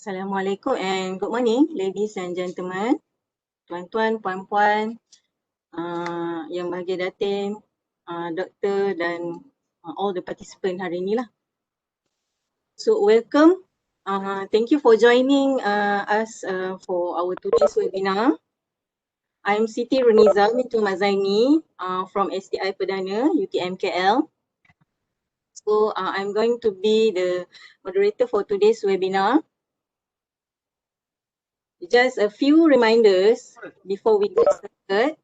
Assalamualaikum and good morning ladies and gentlemen, tuan-tuan, puan-puan, yang bahagia datin, doktor dan all the participant hari ini lah. So welcome, thank you for joining us for our today's webinar. I'm Siti Runiza bintu Mazaini from STI Perdana UTM KL. So I'm going to be the moderator for today's webinar. Just a few reminders before we get started.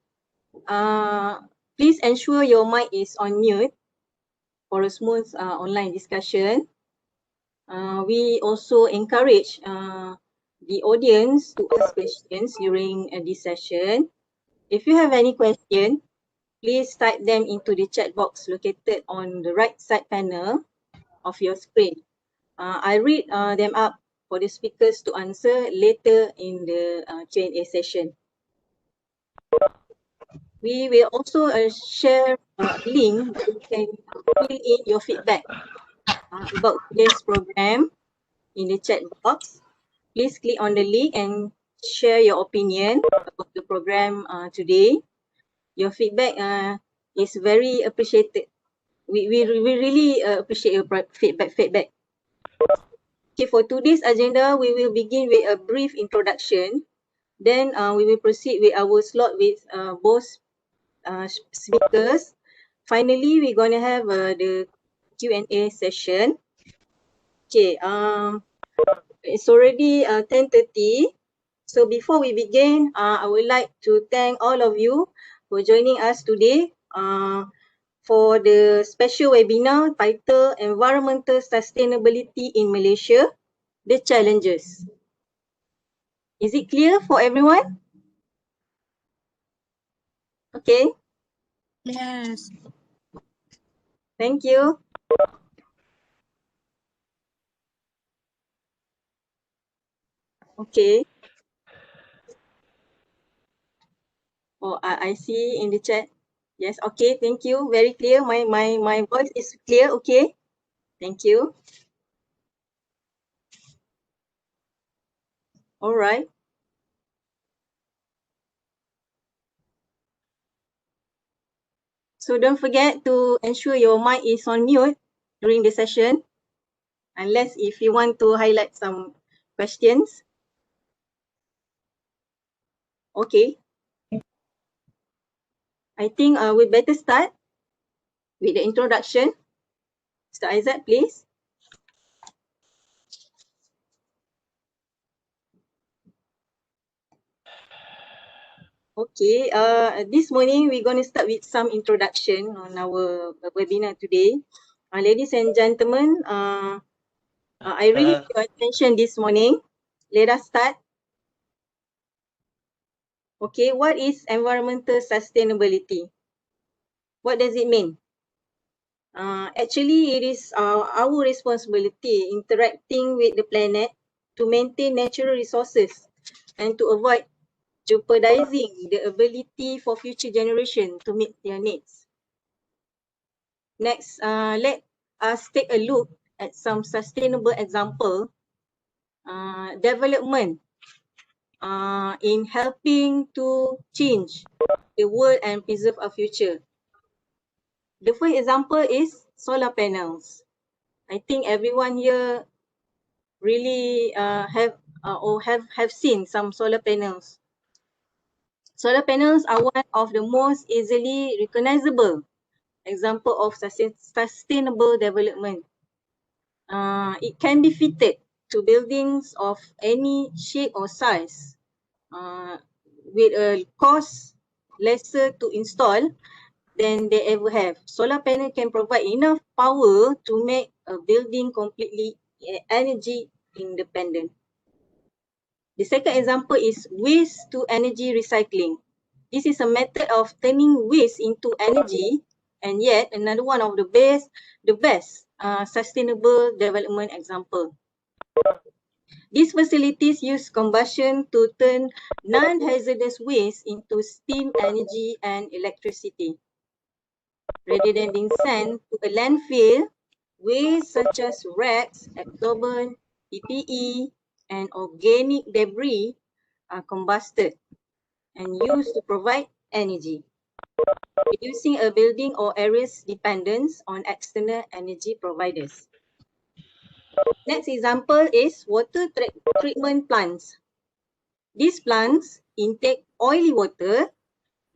Please ensure your mic is on mute for a smooth online discussion. We also encourage the audience to ask questions during this session. If you have any question, please type them into the chat box located on the right side panel of your screen. I read them up for the speakers to answer later in the Q&A session. We will also share a link that you can fill in your feedback about today's program in the chat box. Please click on the link and share your opinion about the program today. Your feedback is very appreciated. We really appreciate your feedback. Okay, for today's agenda, we will begin with a brief introduction. Then we will proceed with our slot with both speakers. Finally, we're going to have the Q&A session. Okay, it's already 10:30. So before we begin, I would like to thank all of you for joining us today for the special webinar titled Environmental Sustainability in Malaysia, the Challenges. Is it clear for everyone? Okay. Yes. Thank you. Okay. Oh, I see in the chat. Yes, okay, thank you. Very clear. My voice is clear, okay? Thank you. All right. So don't forget to ensure your mic is on mute during the session, unless if you want to highlight some questions. Okay. I think we better start with the introduction. Mr. Aizat, please. Okay, this morning we're going to start with some introduction on our webinar today. Ladies and gentlemen, I really need your attention this morning. Let us start. Okay, what is environmental sustainability? What does it mean? Actually, it is our responsibility interacting with the planet to maintain natural resources and to avoid jeopardizing the ability for future generation to meet their needs. Next, let us take a look at some sustainable example development in helping to change the world and preserve our future. The first example is solar panels. I think everyone here really have seen some solar panels. Solar panels are one of the most easily recognizable example of sustainable development. It can be fitted to buildings of any shape or size with a cost lesser to install than they ever have. Solar panel can provide enough power to make a building completely energy independent. The second example is waste to energy recycling. This is a method of turning waste into energy, and yet another one of the best sustainable development example. These facilities use combustion to turn non-hazardous waste into steam, energy, and electricity. Rather than being sent to a landfill, waste such as rags, absorbent, PPE, and organic debris are combusted and used to provide energy, reducing a building or area's dependence on external energy providers. Next example is water treatment plants. These plants intake oily water,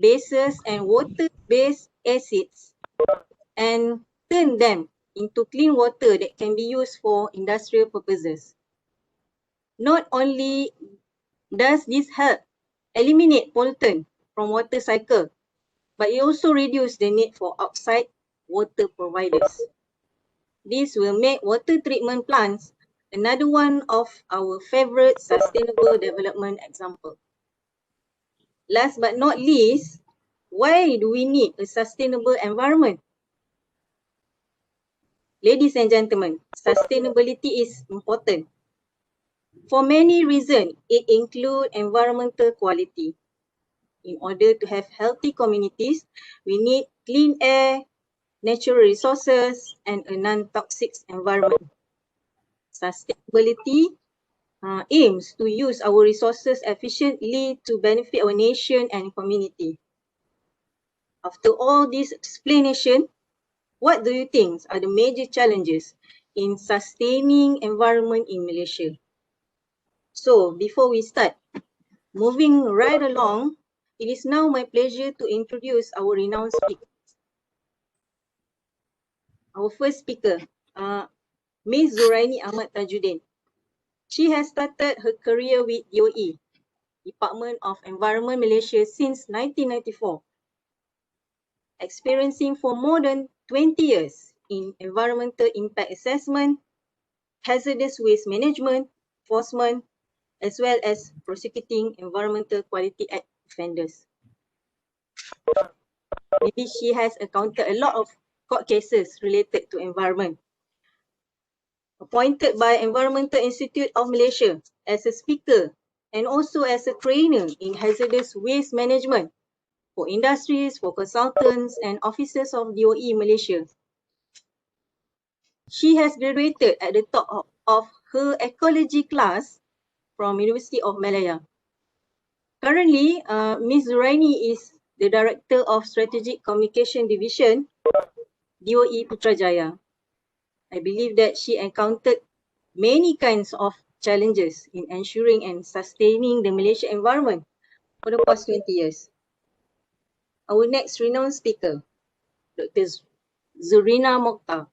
bases and water-based acids and turn them into clean water that can be used for industrial purposes. Not only does this help eliminate pollutant from water cycle, but it also reduces the need for outside water providers. This will make water treatment plants another one of our favorite sustainable development example. Last but not least, why do we need a sustainable environment? Ladies and gentlemen, sustainability is important. For many reasons, it includes environmental quality. In order to have healthy communities, we need clean air, natural resources, and a non-toxic environment. Sustainability aims to use our resources efficiently to benefit our nation and community. After all this explanation, what do you think are the major challenges in sustaining environment in Malaysia? So, before we start, moving right along, it is now my pleasure to introduce our renowned speaker. Our first speaker, Ms. Zoraini Ahmad Tajuddin. She has started her career with DOE, Department of Environment Malaysia, since 1994, experiencing for more than 20 years in environmental impact assessment, hazardous waste management, enforcement, as well as prosecuting Environmental Quality Act offenders. Maybe she has encountered a lot of court cases related to environment. Appointed by Environmental Institute of Malaysia as a speaker and also as a trainer in hazardous waste management for industries, for consultants and officers of DOE Malaysia. She has graduated at the top of her ecology class from University of Malaya. Currently, Ms. Zoraini is the Director of Strategic Communication Division, DOE Putrajaya. I believe that she encountered many kinds of challenges in ensuring and sustaining the Malaysia environment for the past 20 years. Our next renowned speaker, Dr. Zorina Mokta.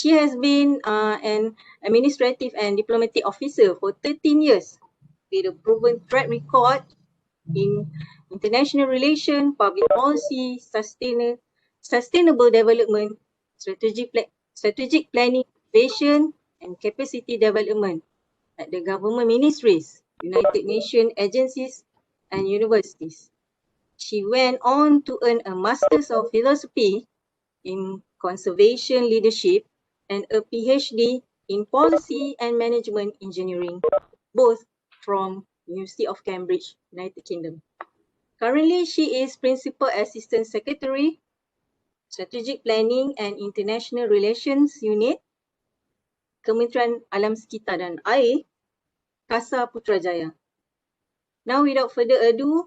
She has been an administrative and diplomatic officer for 13 years with a proven track record in international relations, public policy, sustainable development, strategic planning, innovation, and capacity development at the government ministries, United Nations agencies, and universities. She went on to earn a Master's of Philosophy in Conservation Leadership and a PhD in Policy and Management Engineering, both from University of Cambridge, United Kingdom. Currently, she is Principal Assistant Secretary, Strategic Planning and International Relations Unit, Kementerian Alam Sekitar dan Air, Kasa Putrajaya. Now, without further ado,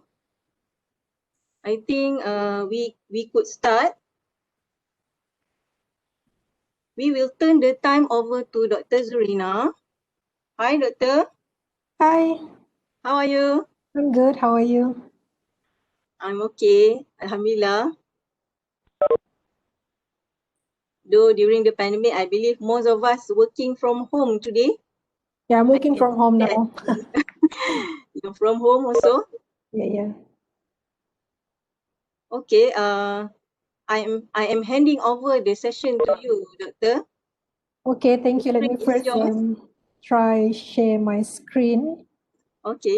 I think we could start. We will turn the time over to Dr. Zorina. Hi, Doctor. Hi, How are you? I'm good. How are you? I'm okay, Alhamdulillah. Though during the pandemic, I believe most of us working from home today. Yeah, I'm working from home now. You're from home also? Yeah. Okay, I am handing over the session to you, Doctor. Okay, thank you. Let me Screen is first yours. try share my screen. Okay.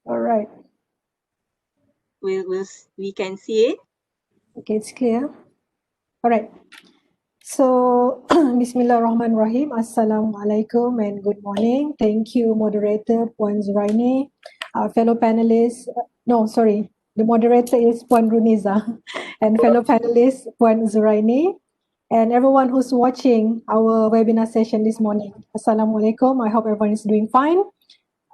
All right. We can see it. Okay, it's clear. All right. So, Bismillahirrahmanirrahim. Assalamualaikum and good morning. Thank you, moderator Puan Zoraini, fellow panelists. The moderator is Puan Runiza and fellow panelists Puan Zuraini and everyone who's watching our webinar session this morning. Assalamualaikum. I hope everyone is doing fine.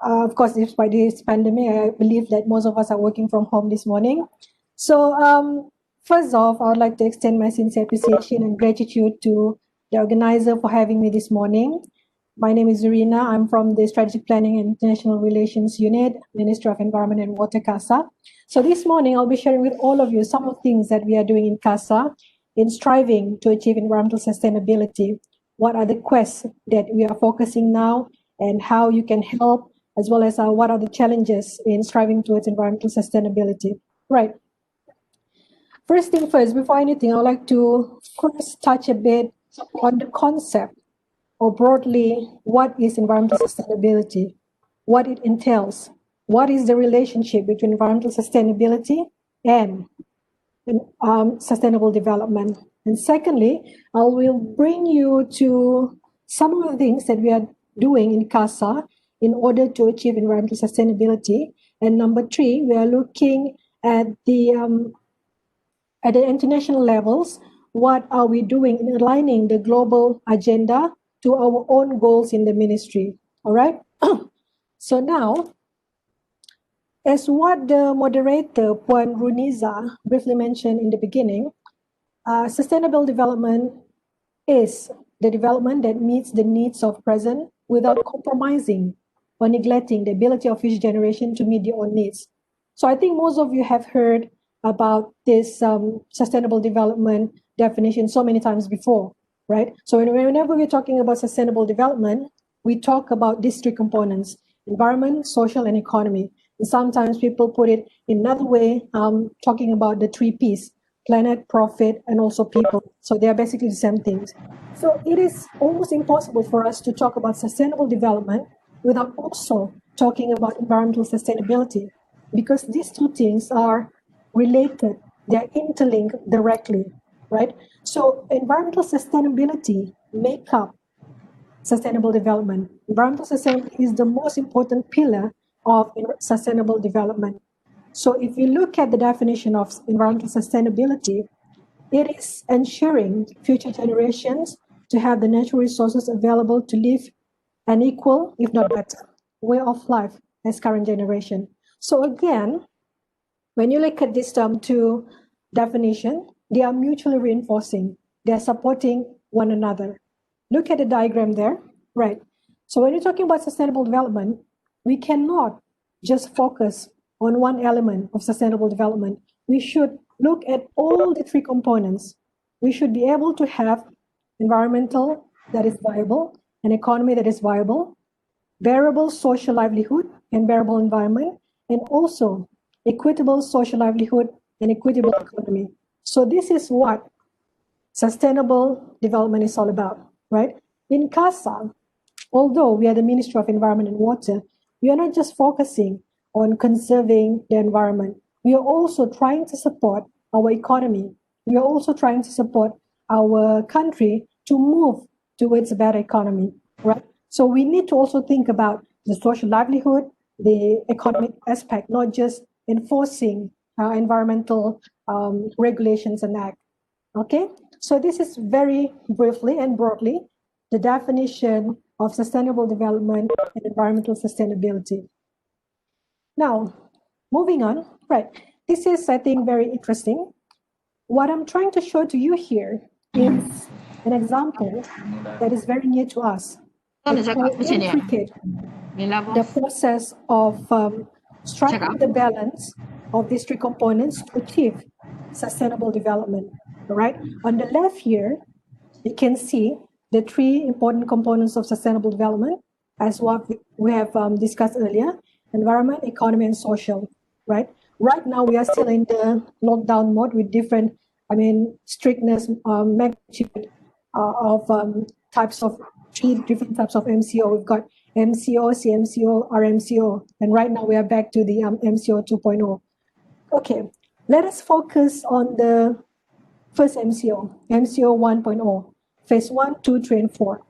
Of course, despite this pandemic, I believe that most of us are working from home this morning. So first off, I would like to extend my sincere appreciation and gratitude to the organizer for having me this morning. My name is Zorina. I'm from the Strategic Planning and International Relations Unit, Ministry of Environment and Water, CASA. So this morning, I'll be sharing with all of you some of the things that we are doing in CASA in striving to achieve environmental sustainability. What are the quests that we are focusing now and how you can help, as well as what are the challenges in striving towards environmental sustainability. Right. First thing first, before anything, I would like to first touch a bit on the concept, or broadly, what is environmental sustainability, what it entails, what is the relationship between environmental sustainability and sustainable development. And secondly, I will bring you to some of the things that we are doing in CASA in order to achieve environmental sustainability. And number three, we are looking at the international levels, what are we doing in aligning the global agenda to our own goals in the ministry, all right? So now, as what the moderator, Puan Runiza, briefly mentioned in the beginning, sustainable development is the development that meets the needs of present without compromising or neglecting the ability of each generation to meet their own needs. So I think most of you have heard about this sustainable development definition so many times before, right? So whenever we're talking about sustainable development, we talk about these three components: environment, social, and economy. And sometimes people put it in another way, talking about the three Ps: planet, profit, and also people. So they are basically the same things. So it is almost impossible for us to talk about sustainable development without also talking about environmental sustainability, because these two things are related, they're interlinked directly, right? So environmental sustainability make up sustainable development. Environmental sustainability is the most important pillar of sustainable development. So if you look at the definition of environmental sustainability, it is ensuring future generations to have the natural resources available to live an equal, if not better, way of life as current generation. So again, when you look at these two definitions, they are mutually reinforcing. They are supporting one another. Look at the diagram there, right? So when you're talking about sustainable development, we cannot just focus on one element of sustainable development. We should look at all the three components. We should be able to have environmental that is viable, an economy that is viable, bearable social livelihood and bearable environment, and also equitable social livelihood and equitable economy. So this is what sustainable development is all about, right? In CASA, although we are the Ministry of Environment and Water, we are not just focusing on conserving the environment. We are also trying to support our economy. We are also trying to support our country to move towards a better economy, right? So we need to also think about the social livelihood, the economic aspect, not just enforcing environmental regulations and act. Okay, so this is very briefly and broadly the definition of sustainable development and environmental sustainability. Now, moving on, right, this is, I think, very interesting. What I'm trying to show to you here is an example that is very near to us. It's how intricate the process of striking the balance of these three components to achieve sustainable development. All right. On the left here, you can see the three important components of sustainable development, as what we have discussed earlier: environment, economy, and social. Right. Right now, we are still in the lockdown mode with different, strictness, magnitude of types of three different types of MCO. We've got MCO, CMCO, RMCO, and right now we are back to the MCO 2.0. Okay, let us focus on the first MCO, MCO 1.0, phase 1, 2, 3, and 4.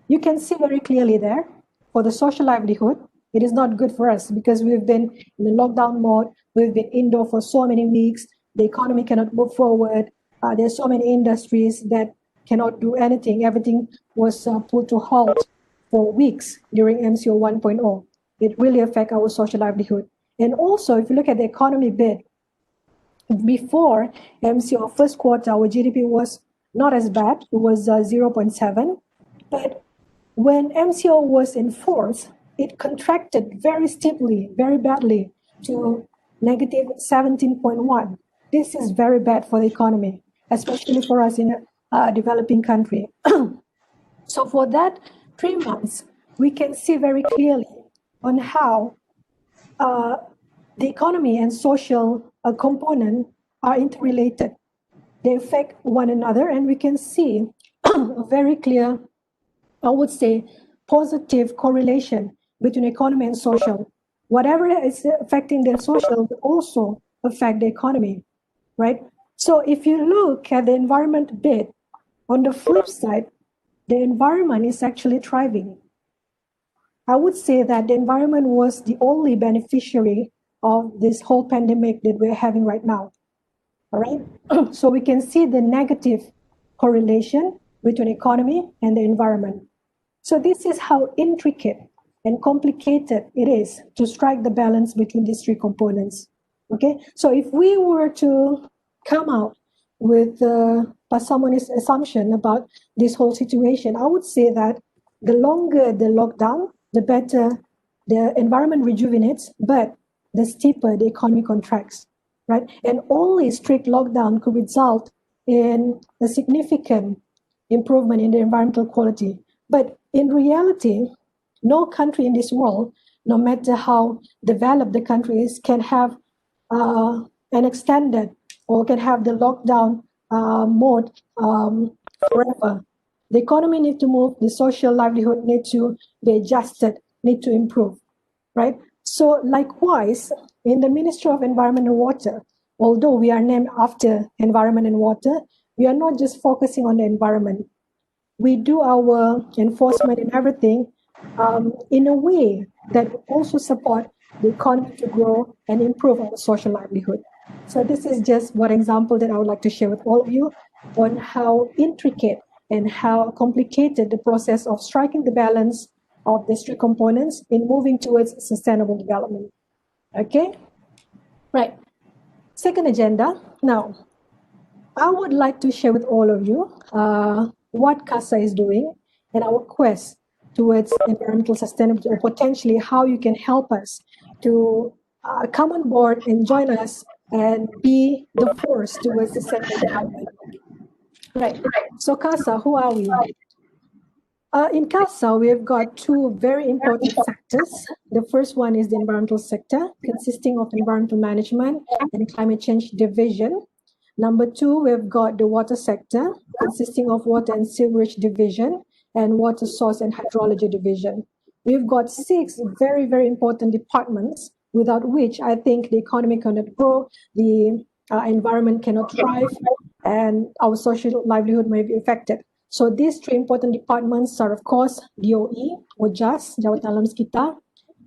You can see very clearly there, for the social livelihood, it is not good for us because we've been in the lockdown mode. We've been indoor for so many weeks. The economy cannot move forward. There's so many industries that cannot do anything. Everything was put to halt for weeks during MCO 1.0. It really affects our social livelihood. And also, if you look at the economy bit, before MCO first quarter, our GDP was not as bad. It was 0.7. But when MCO was enforced, it contracted very steeply, very badly to negative 17.1. This is very bad for the economy, especially for us in a developing country. So for that 3 months, we can see very clearly on how the economy and social component are interrelated. They affect one another, and we can see a very clear, I would say, positive correlation between economy and social. Whatever is affecting the social will also affect the economy, right? So if you look at the environment bit, on the flip side, the environment is actually thriving. I would say that the environment was the only beneficiary of this whole pandemic that we're having right now. All right. So we can see the negative correlation between economy and the environment. So this is how intricate and complicated it is to strike the balance between these three components. Okay. So if we were to come out with Pasamon's assumption about this whole situation, I would say that the longer the lockdown, the better the environment rejuvenates, but the steeper the economy contracts, right? And only strict lockdown could result in a significant improvement in the environmental quality. But in reality, no country in this world, no matter how developed the country is, can have an extended or can have the lockdown mode forever. The economy needs to move, the social livelihood needs to be adjusted, need to improve, right? So likewise, in the Ministry of Environment and Water, although we are named after environment and water, we are not just focusing on the environment. We do our enforcement and everything in a way that also support the economy to grow and improve our social livelihood. So this is just one example that I would like to share with all of you on how intricate and how complicated the process of striking the balance of these three components in moving towards sustainable development. Okay? Right. Second agenda. Now, I would like to share with all of you what CASA is doing and our quest towards environmental sustainability, or potentially how you can help us to come on board and join us and be the force towards sustainable development. Right. So CASA, who are we? In CASA, we have got two very important sectors. The first one is the environmental sector, consisting of environmental management and climate change division. Number two, we've got the water sector, consisting of water and sewerage division and water source and hydrology division. We've got 6 very, very important departments, without which I think the economy cannot grow, the environment cannot thrive, and our social livelihood may be affected. So these 3 important departments are, of course, DOE, or JAS, Jawatan Alam Sekitar,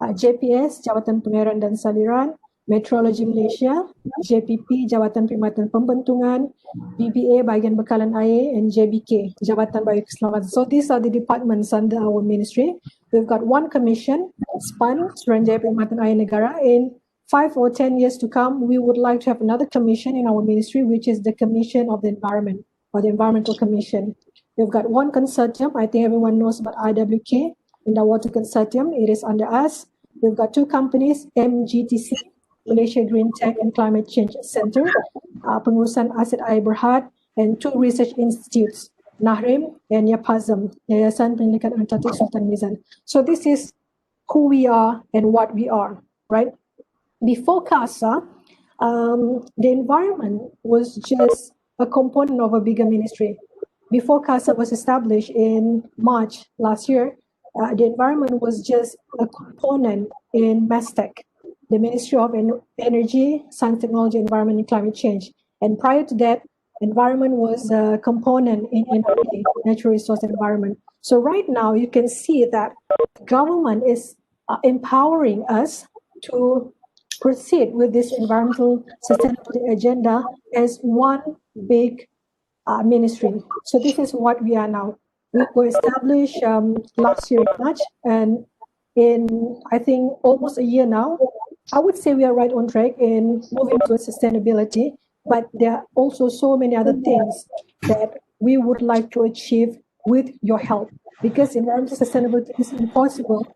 JPS, Jawatan Pengayaran dan Saliran, Meteorologi Malaysia, JPP, Jabatan Perkhidmatan Pembentungan, BBA, Bahagian Bekalan Air, and JBK, Jabatan Biokeselamatan. So these are the departments under our ministry. We've got one commission, SPAN, Suruhanjaya Perkhidmatan Air Negara. In 5 or 10 years to come, we would like to have another commission in our ministry, which is the Commission of the Environment, or the Environmental Commission. We've got one consortium. I think everyone knows about IWK, in the Water Consortium. It is under us. We've got 2 companies, MGTC, Malaysia Green Tech and Climate Change Center, Pengurusan Aset Air Berhad, and 2 research institutes, Nahrim and Yapazam, Yayasan Pendidikan Untitled Sultan Mizan. So this is who we are and what we are, right? Before CASA, the environment was just a component of a bigger ministry. Before CASA was established in March last year, the environment was just a component in MASTEC, the Ministry of Energy, Science, Technology, Environment and Climate Change. And prior to that, environment was a component in NRA, Natural Resource Environment. So right now, you can see that government is empowering us to proceed with this environmental sustainability agenda as one big ministry. So this is what we are now. We were established last year in March, and in I think almost a year now, I would say we are right on track in moving towards sustainability. But there are also so many other things that we would like to achieve with your help, because environmental sustainability is impossible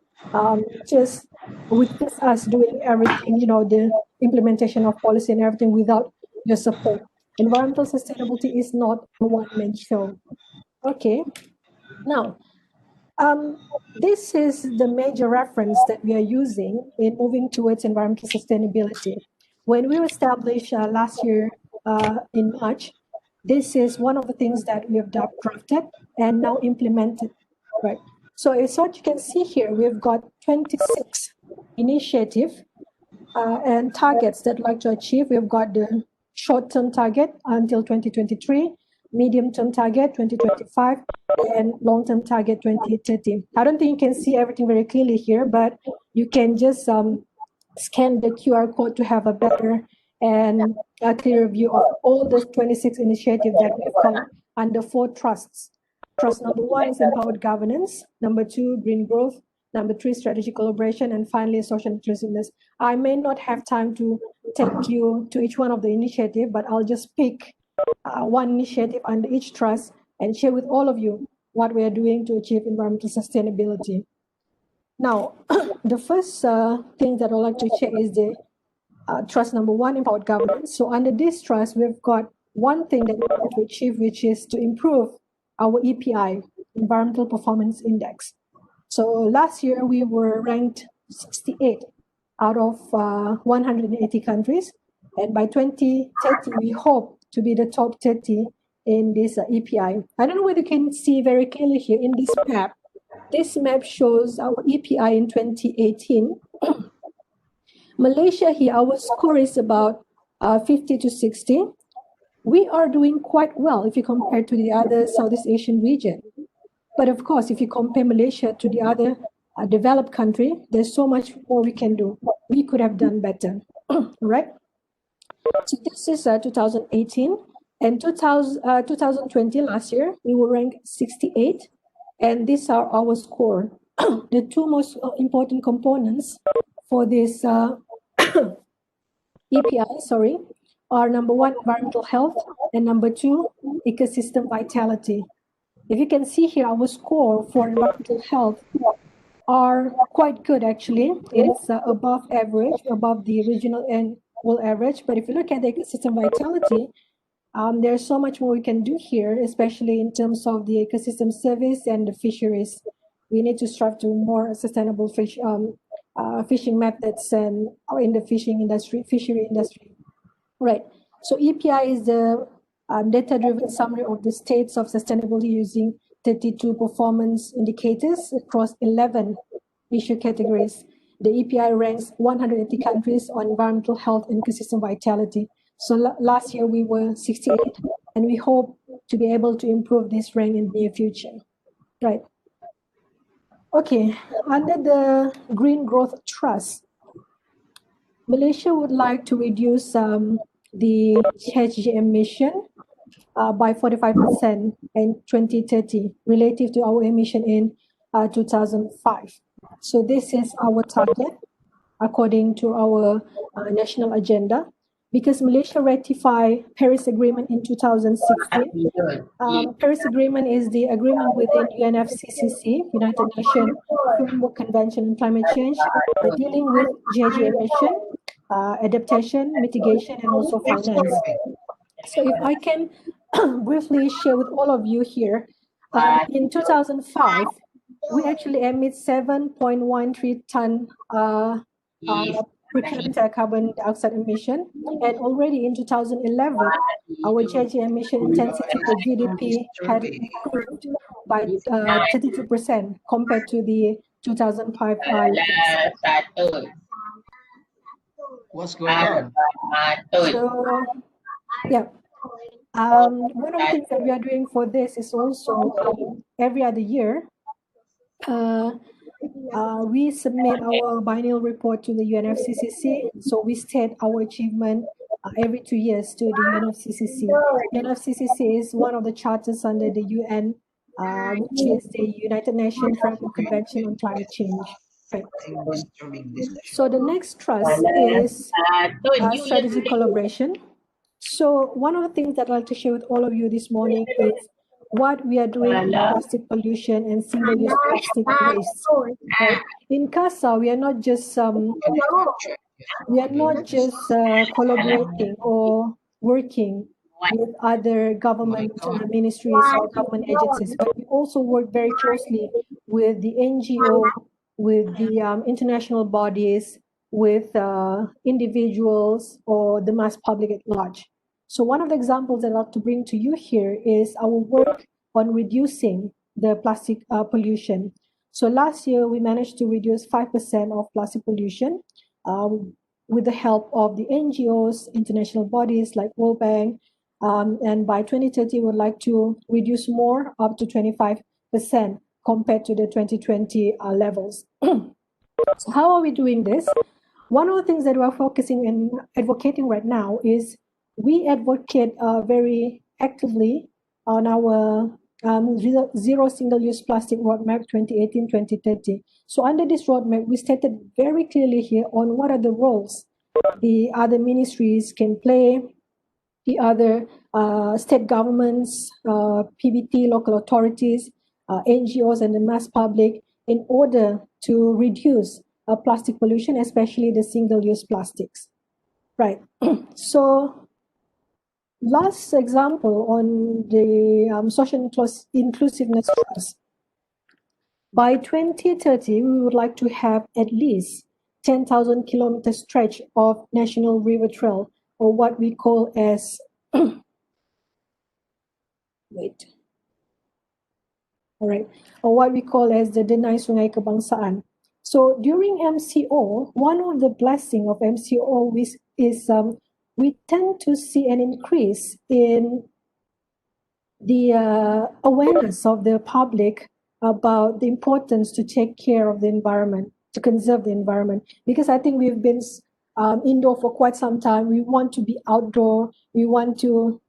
just with just us doing everything, the implementation of policy and everything without your support. Environmental sustainability is not a one-man show. Okay, now this is the major reference that we are using in moving towards environmental sustainability. When we were established last year in March, this is one of the things that we have drafted and now implemented, right? So as what you can see here, we've got 26 initiatives and targets that we'd like to achieve. We've got the short-term target until 2023, medium-term target 2025, and long-term target 2030. I don't think you can see everything very clearly here, but you can just scan the QR code to have a better and a clearer view of all the 26 initiatives that we've got under 4 trusts. Trust number 1 is empowered governance, number 2, green growth, number 3, strategic collaboration, and finally, social inclusiveness. I may not have time to take you to each one of the initiatives, but I'll just pick one initiative under each trust and share with all of you what we are doing to achieve environmental sustainability. Now, the first thing that I'd like to share is the trust number 1, empowered governance. So under this trust, we've got one thing that we want to achieve, which is to improve our EPI, Environmental Performance Index. So last year, we were ranked 68 out of 180 countries. And by 2030, we hope to be the top 30 in this EPI. I don't know whether you can see very clearly here in this map. This map shows our EPI in 2018. Malaysia here, our score is about 50 to 60. We are doing quite well if you compare to the other Southeast Asian region. But of course, if you compare Malaysia to the other developed country, there's so much more we can do. We could have done better, right? So this is 2018. And 2020, last year, we were ranked 68. And these are our score. The 2 most important components for this EPI, are number 1, environmental health, and number 2, ecosystem vitality. If you can see here, our score for environmental health are quite good, actually. It is above average, above the regional and world average. But if you look at the ecosystem vitality, there's so much more we can do here, especially in terms of the ecosystem service and the fisheries. We need to strive to more sustainable fishing methods and in the fishery industry. Right. So EPI is the data-driven summary of the states of sustainability using 32 performance indicators across 11 issue categories. The EPI ranks 180 countries on environmental health and ecosystem vitality. So last year we were 68, and we hope to be able to improve this rank in the near future. Right. Okay, under the Green Growth Trust, Malaysia would like to reduce the GHG emission by 45% in 2030 relative to our emission in 2005. So this is our target according to our national agenda. Because Malaysia ratified Paris Agreement in 2016. Paris Agreement is the agreement within UNFCCC, United Nations Framework Convention on Climate Change, dealing with GHG emission, adaptation, mitigation, and also finance. So if I can briefly share with all of you here, in 2005, we actually emit 7.13 ton per capita carbon dioxide emission, and already in 2011, our GHG emission intensity per GDP had improved by 32% compared to the 2005 levels. What's going on? So, yeah. One of the things that we are doing for this is also every other year, We submit our biennial report to the UNFCCC. So we state our achievement every 2 years to the UNFCCC. UNFCCC is one of the charters under the UN, which is the United Nations Framework Convention on Climate Change. Right. So the next trust is strategic collaboration. So one of the things that I'd like to share with all of you this morning is what we are doing in plastic pollution and single-use plastic waste. Right? In CASA, we are not just collaborating or working with other government ministries or government agencies, but we also work very closely with the NGO, with the international bodies, with individuals or the mass public at large. So one of the examples I'd like to bring to you here is our work on reducing the plastic pollution. So last year, we managed to reduce 5% of plastic pollution with the help of the NGOs, international bodies like World Bank, and by 2030, we would like to reduce more, up to 25% compared to the 2020 levels. So how are we doing this? One of the things that we're focusing and advocating right now is we advocate very actively on our zero single-use plastic roadmap 2018-2030. So under this roadmap, we stated very clearly here on what are the roles the other ministries can play, the other state governments, PBT, local authorities, NGOs, and the mass public in order to reduce plastic pollution, especially the single-use plastics. Right. So last example on the social inclusiveness trust. By 2030, we would like to have at least 10,000 kilometer stretch of national river trail, or what we call as or what we call as the Denai Sungai Kebangsaan. So during MCO, one of the blessing of MCO is we tend to see an increase in the awareness of the public about the importance to take care of the environment, to conserve the environment. Because I think we've been indoor for quite some time. We want to be outdoor. We want to,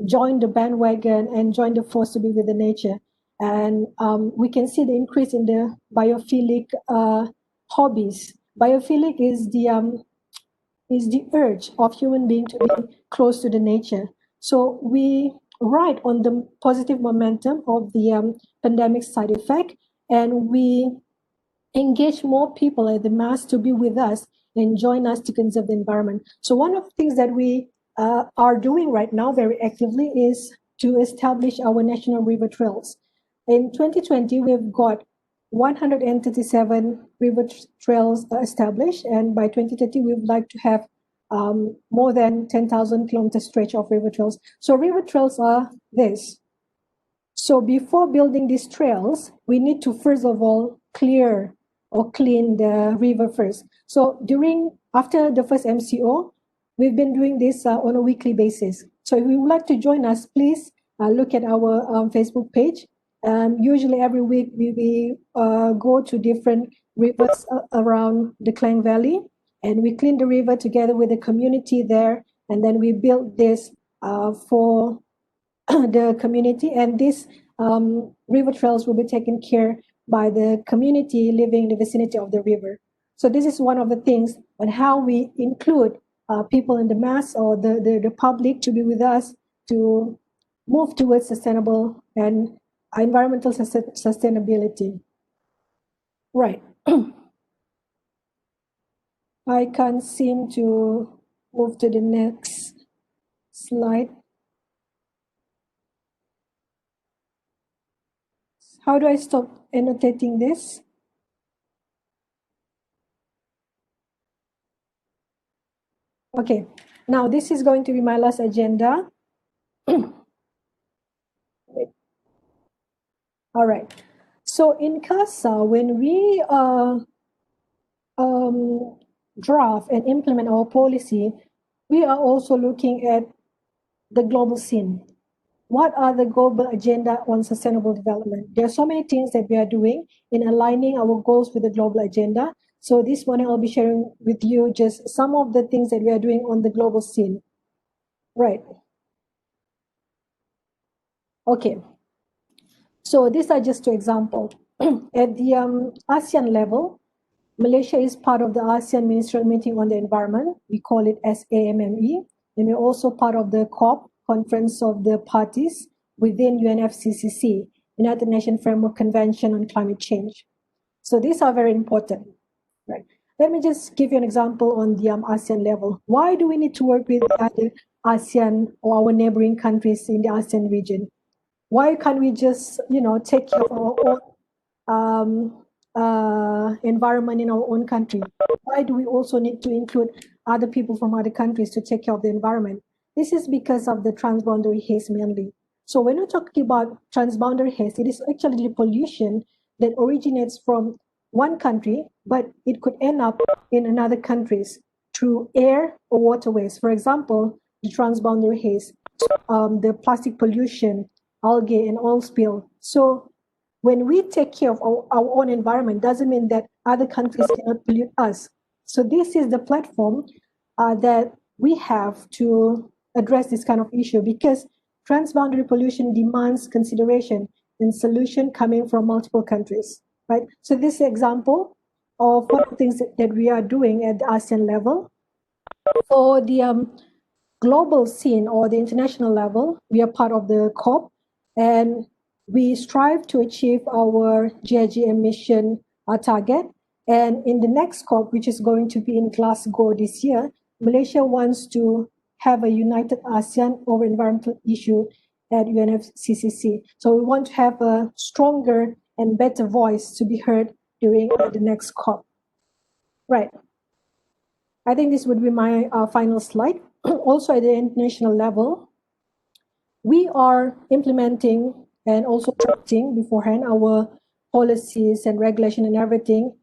join the bandwagon and join the force to be with the nature. And we can see the increase in the biophilic hobbies. Biophilic is the urge of human being to be close to the nature. So we ride on the positive momentum of the pandemic side effect, and we engage more people at the mass to be with us and join us to conserve the environment. So one of the things that we are doing right now very actively is to establish our national river trails. In 2020, we've got 137 river trails established, and by 2030, we would like to have more than 10,000 kilometer stretch of river trails. So river trails are this. So before building these trails, we need to first of all clear or clean the river first. So after the first MCO, we've been doing this on a weekly basis. So if you would like to join us, please look at our Facebook page. Usually every week we go to different rivers around the Klang Valley, and we clean the river together with the community there, and then we build this for the community, and these river trails will be taken care by the community living in the vicinity of the river. So this is one of the things on how we include people in the mass or the public to be with us to move towards sustainable and environmental sustainability. Right. I can't seem to move to the next slide. How do I stop annotating this? Okay, now this is going to be my last agenda. All right. So in CASA, when we draft and implement our policy, we are also looking at the global scene. what are the global agenda on sustainable development? There are so many things that we are doing in aligning our goals with the global agenda. So this morning I'll be sharing with you just some of the things that we are doing on the global scene. Right. Okay. So these are just two examples. At the ASEAN level, Malaysia is part of the ASEAN Ministerial Meeting on the Environment. We call it SAMME. And we're also part of the COP, Conference of the Parties, within UNFCCC, United Nations Framework Convention on Climate Change. So these are very important. Right. Let me just give you an example on the ASEAN level. Why do we need to work with other ASEAN or our neighboring countries in the ASEAN region? Why can't we just, take care of our own environment in our own country? Why do we also need to include other people from other countries to take care of the environment? This is because of the transboundary haze mainly. So when we're talking about transboundary haze, it is actually the pollution that originates from one country, but it could end up in another countries through air or waterways. For example, the transboundary haze, the plastic pollution, algae and oil spill. So when we take care of our own environment, doesn't mean that other countries cannot pollute us. So this is the platform that we have to address this kind of issue, because transboundary pollution demands consideration and solution coming from multiple countries, right? So this is an example of one of the things that we are doing at the ASEAN level. For the global scene or the international level, we are part of the COP, and we strive to achieve our GHG emission target. And in the next COP, which is going to be in Glasgow this year, Malaysia wants to have a united ASEAN over environmental issue at UNFCCC. So we want to have a stronger and better voice to be heard during the next COP. Right. I think this would be my final slide. Also at the international level, we are implementing and also drafting beforehand our policies and regulation and everything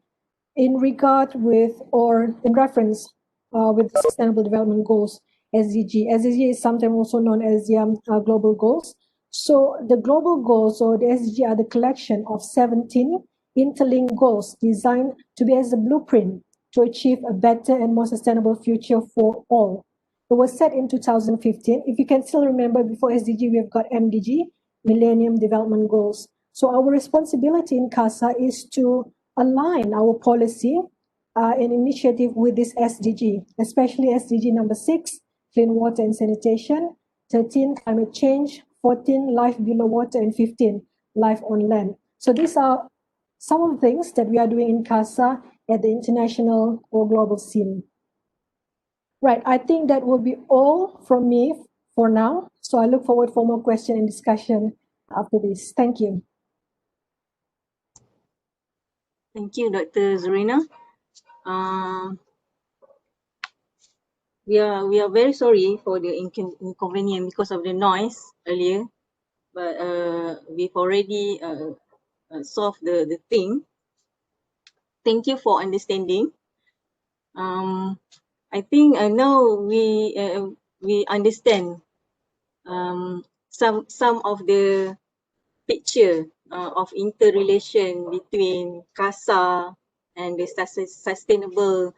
in regard with or in reference with the Sustainable Development Goals, SDG. SDG is sometimes also known as the global goals. So the global goals or the SDG are the collection of 17 interlinked goals designed to be as a blueprint to achieve a better and more sustainable future for all. It was set in 2015. If you can still remember, before SDG, we've got MDG, Millennium Development Goals. So our responsibility in CASA is to align our policy and initiative with this SDG, especially SDG number 6, clean water and sanitation, 13, climate change, 14, life below water, and 15, life on land. So these are some of the things that we are doing in CASA at the international or global scene. Right, I think that will be all from me for now. So I look forward for more question and discussion after this. Thank you. Thank you, Dr. Zorina. We are very sorry for the inconvenience because of the noise earlier, but we've already solved the thing. Thank you for understanding. I think now we understand some of the picture of interrelation between CASA and the sustainable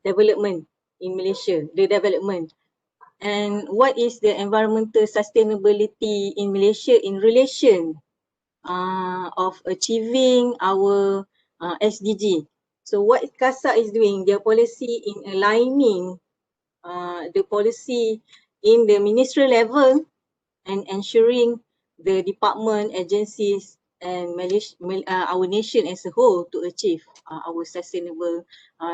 development in Malaysia, the development. And what is the environmental sustainability in Malaysia in relation of achieving our SDG. So what CASA is doing, their policy in aligning the policy in the ministerial level and ensuring the department, agencies and Malaysia, our nation as a whole to achieve our sustainable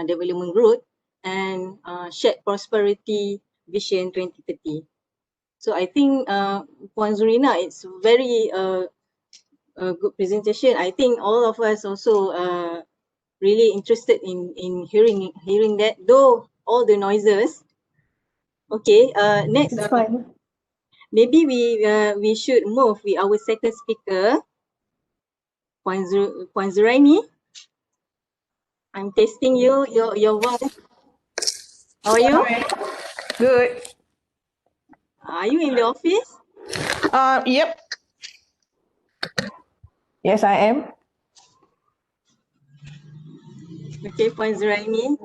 development growth and shared prosperity vision 2030. So I think Puan Zorina, it's very a good presentation. I think all of us also really interested in hearing that, though all the noises. Okay, next, It's fine. maybe we should move with our second speaker, Puan Zuraini. I'm testing your voice. How are you? Hi. Good. Are you in the office? Yep. Yes, I am. Okay, Puan Zuraini.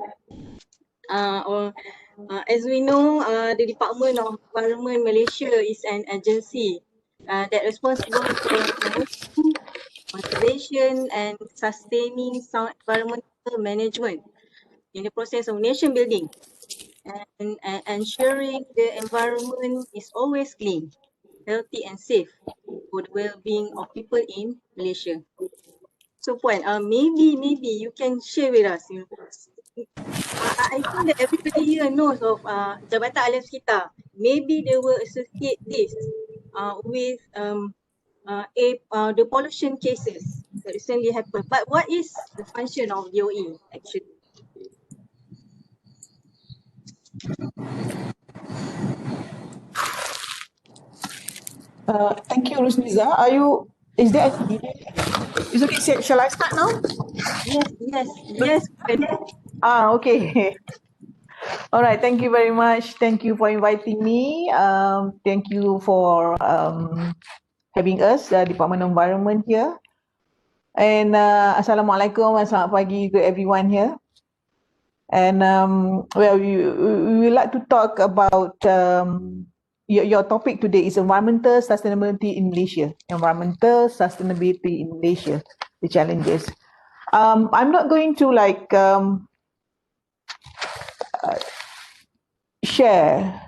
As we know, the Department of Environment Malaysia is an agency that responsible for promoting, conservation and sustaining sound environmental management in the process of nation building and ensuring the environment is always clean, healthy and safe for the well-being of people in Malaysia. So Puan, maybe you can share with us. I think that everybody here knows of Jabatan Alam Sekitar. Maybe they will associate this with the pollution cases that recently happened. But what is the function of DOE actually? Thank you, Rusniza. Is there any delay? Is it okay? Shall I start now? Yes. Puan. Okay. All right. Thank you very much. Thank you for inviting me. Thank you for having us, Department of Environment here. And Assalamualaikum and selamat pagi to everyone here. And well, we would like to talk about your topic today is environmental sustainability in Malaysia. Environmental sustainability in Malaysia, the challenges. I'm not going to share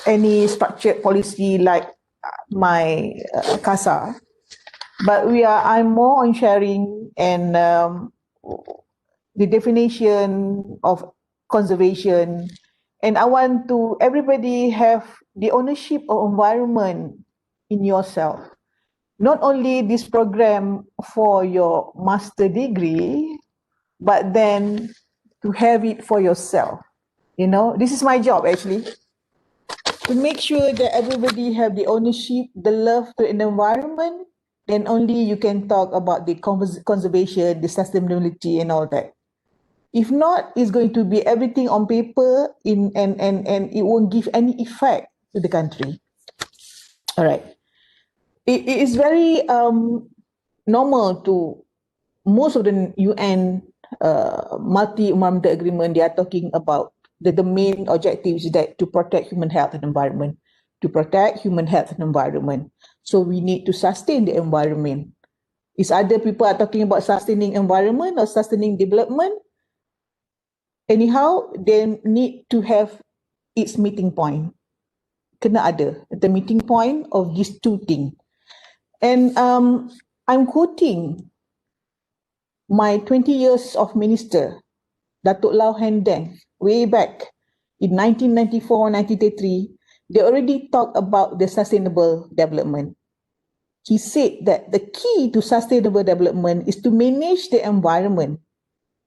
any structured policy like my CASA, but I'm more on sharing and the definition of conservation, and I want to everybody have the ownership of environment in yourself. Not only this program for your master degree, but then to have it for yourself. You know, this is my job actually, to make sure that everybody have the ownership, the love to an environment, then only you can talk about the conservation, the sustainability and all that. If not, it's going to be everything on paper and it won't give any effect to the country. All right. It is very normal to most of the UN multi-environmental agreement. They are talking about the main objectives is that to protect human health and environment, to protect human health and environment. So we need to sustain the environment. Is other people are talking about sustaining environment or sustaining development? Anyhow, they need to have its meeting point. Kena ada the meeting point of these two things. And I'm quoting my 20 years of minister, Datuk Lau Handeng, way back in 1994, 1993, they already talked about the sustainable development. He said that the key to sustainable development is to manage the environment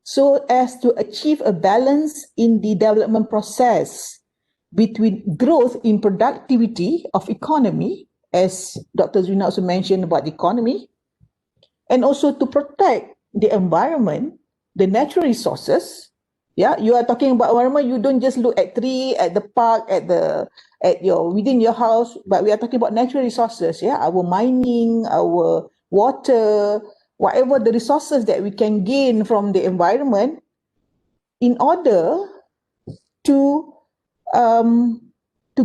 so as to achieve a balance in the development process between growth in productivity of economy, as Dr. Zorina also mentioned about the economy, and also to protect the environment, the natural resources. Yeah, you are talking about environment, you don't just look at tree, at the park, within your house, but we are talking about natural resources, yeah, our mining, our water, whatever the resources that we can gain from the environment in order to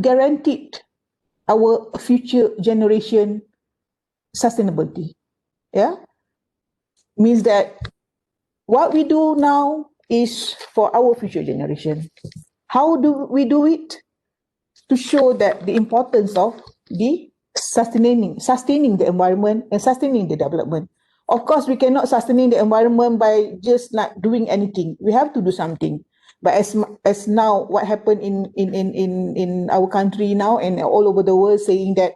guarantee our future generation sustainability. Yeah, means that what we do now is for our future generation. How do we do it? To show that the importance of the sustaining the environment and sustaining the development. Of course, we cannot sustain the environment by just not doing anything. We have to do something. But as now, what happened in our country now and all over the world, saying that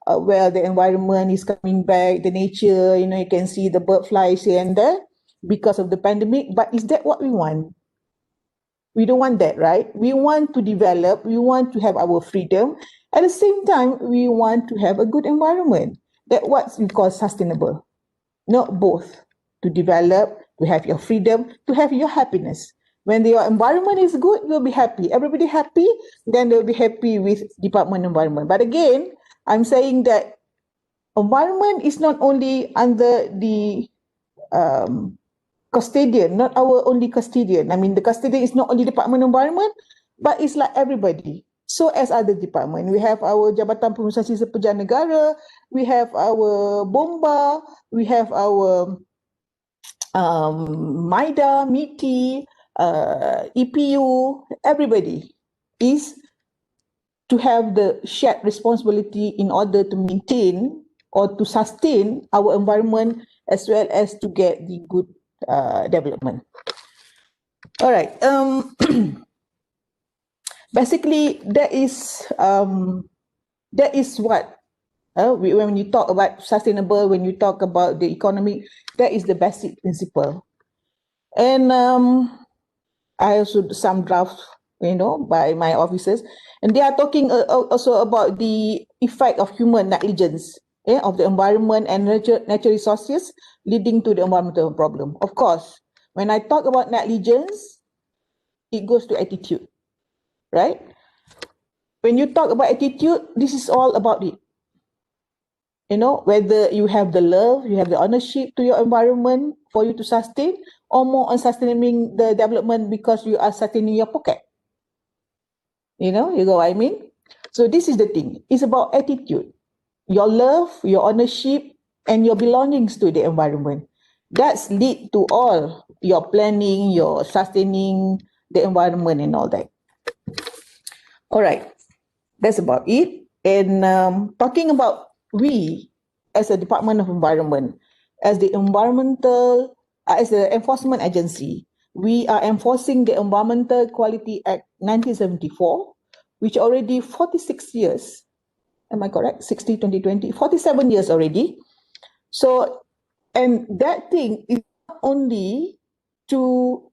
the environment is coming back, the nature, you can see the bird flies here and there because of the pandemic. But is that what we want? We don't want that, right? We want to develop, we want to have our freedom. At the same time, we want to have a good environment. That's what we call sustainable. Not both. To develop, to have your freedom, to have your happiness. When your environment is good, you'll be happy. Everybody happy, then they'll be happy with Department of Environment. But again, I'm saying that environment is not only under the custodian, not our only custodian. I mean, the custodian is not only Department of Environment, but it's like everybody. So as other department, we have our Jabatan Pengurusan Sepejahan Negara, we have our BOMBA, we have our MIDA, MITI, EPU, everybody is to have the shared responsibility in order to maintain or to sustain our environment as well as to get the good development. All right. Basically, that is what when you talk about sustainable, when you talk about the economy, that is the basic principle. And I also some drafts, by my officers, and they are talking also about the effect of human negligence of the environment and natural resources leading to the environmental problem. Of course, when I talk about negligence, it goes to attitude, right? When you talk about attitude, this is all about it. Whether you have the love, you have the ownership to your environment for you to sustain, or more on sustaining the development because you are sustaining your pocket. You know what I mean? So this is the thing. It's about attitude, your love, your ownership, and your belongings to the environment. That's lead to all your planning, your sustaining the environment and all that. All right, that's about it. And talking about we as a Department of Environment, as the as the enforcement agency, we are enforcing the Environmental Quality Act 1974, which already 46 years. Am I correct? 60, 2020, 47 years already. So, and that thing is not only to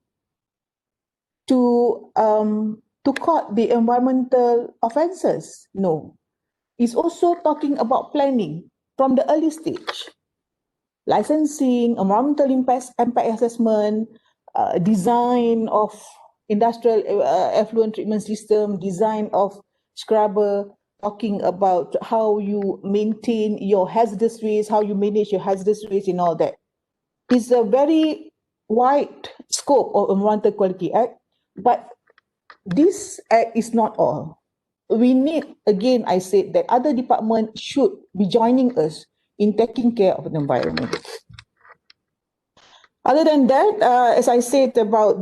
court the environmental offences. No, it's also talking about planning from the early stage, licensing, environmental impact assessment, design of industrial effluent treatment system, design of scrubber, talking about how you maintain your hazardous waste, how you manage your hazardous waste and all that. It's a very wide scope of Environmental Quality Act, but this act is not all. We need, again, I said that other departments should be joining us in taking care of the environment. Other than that, as I said about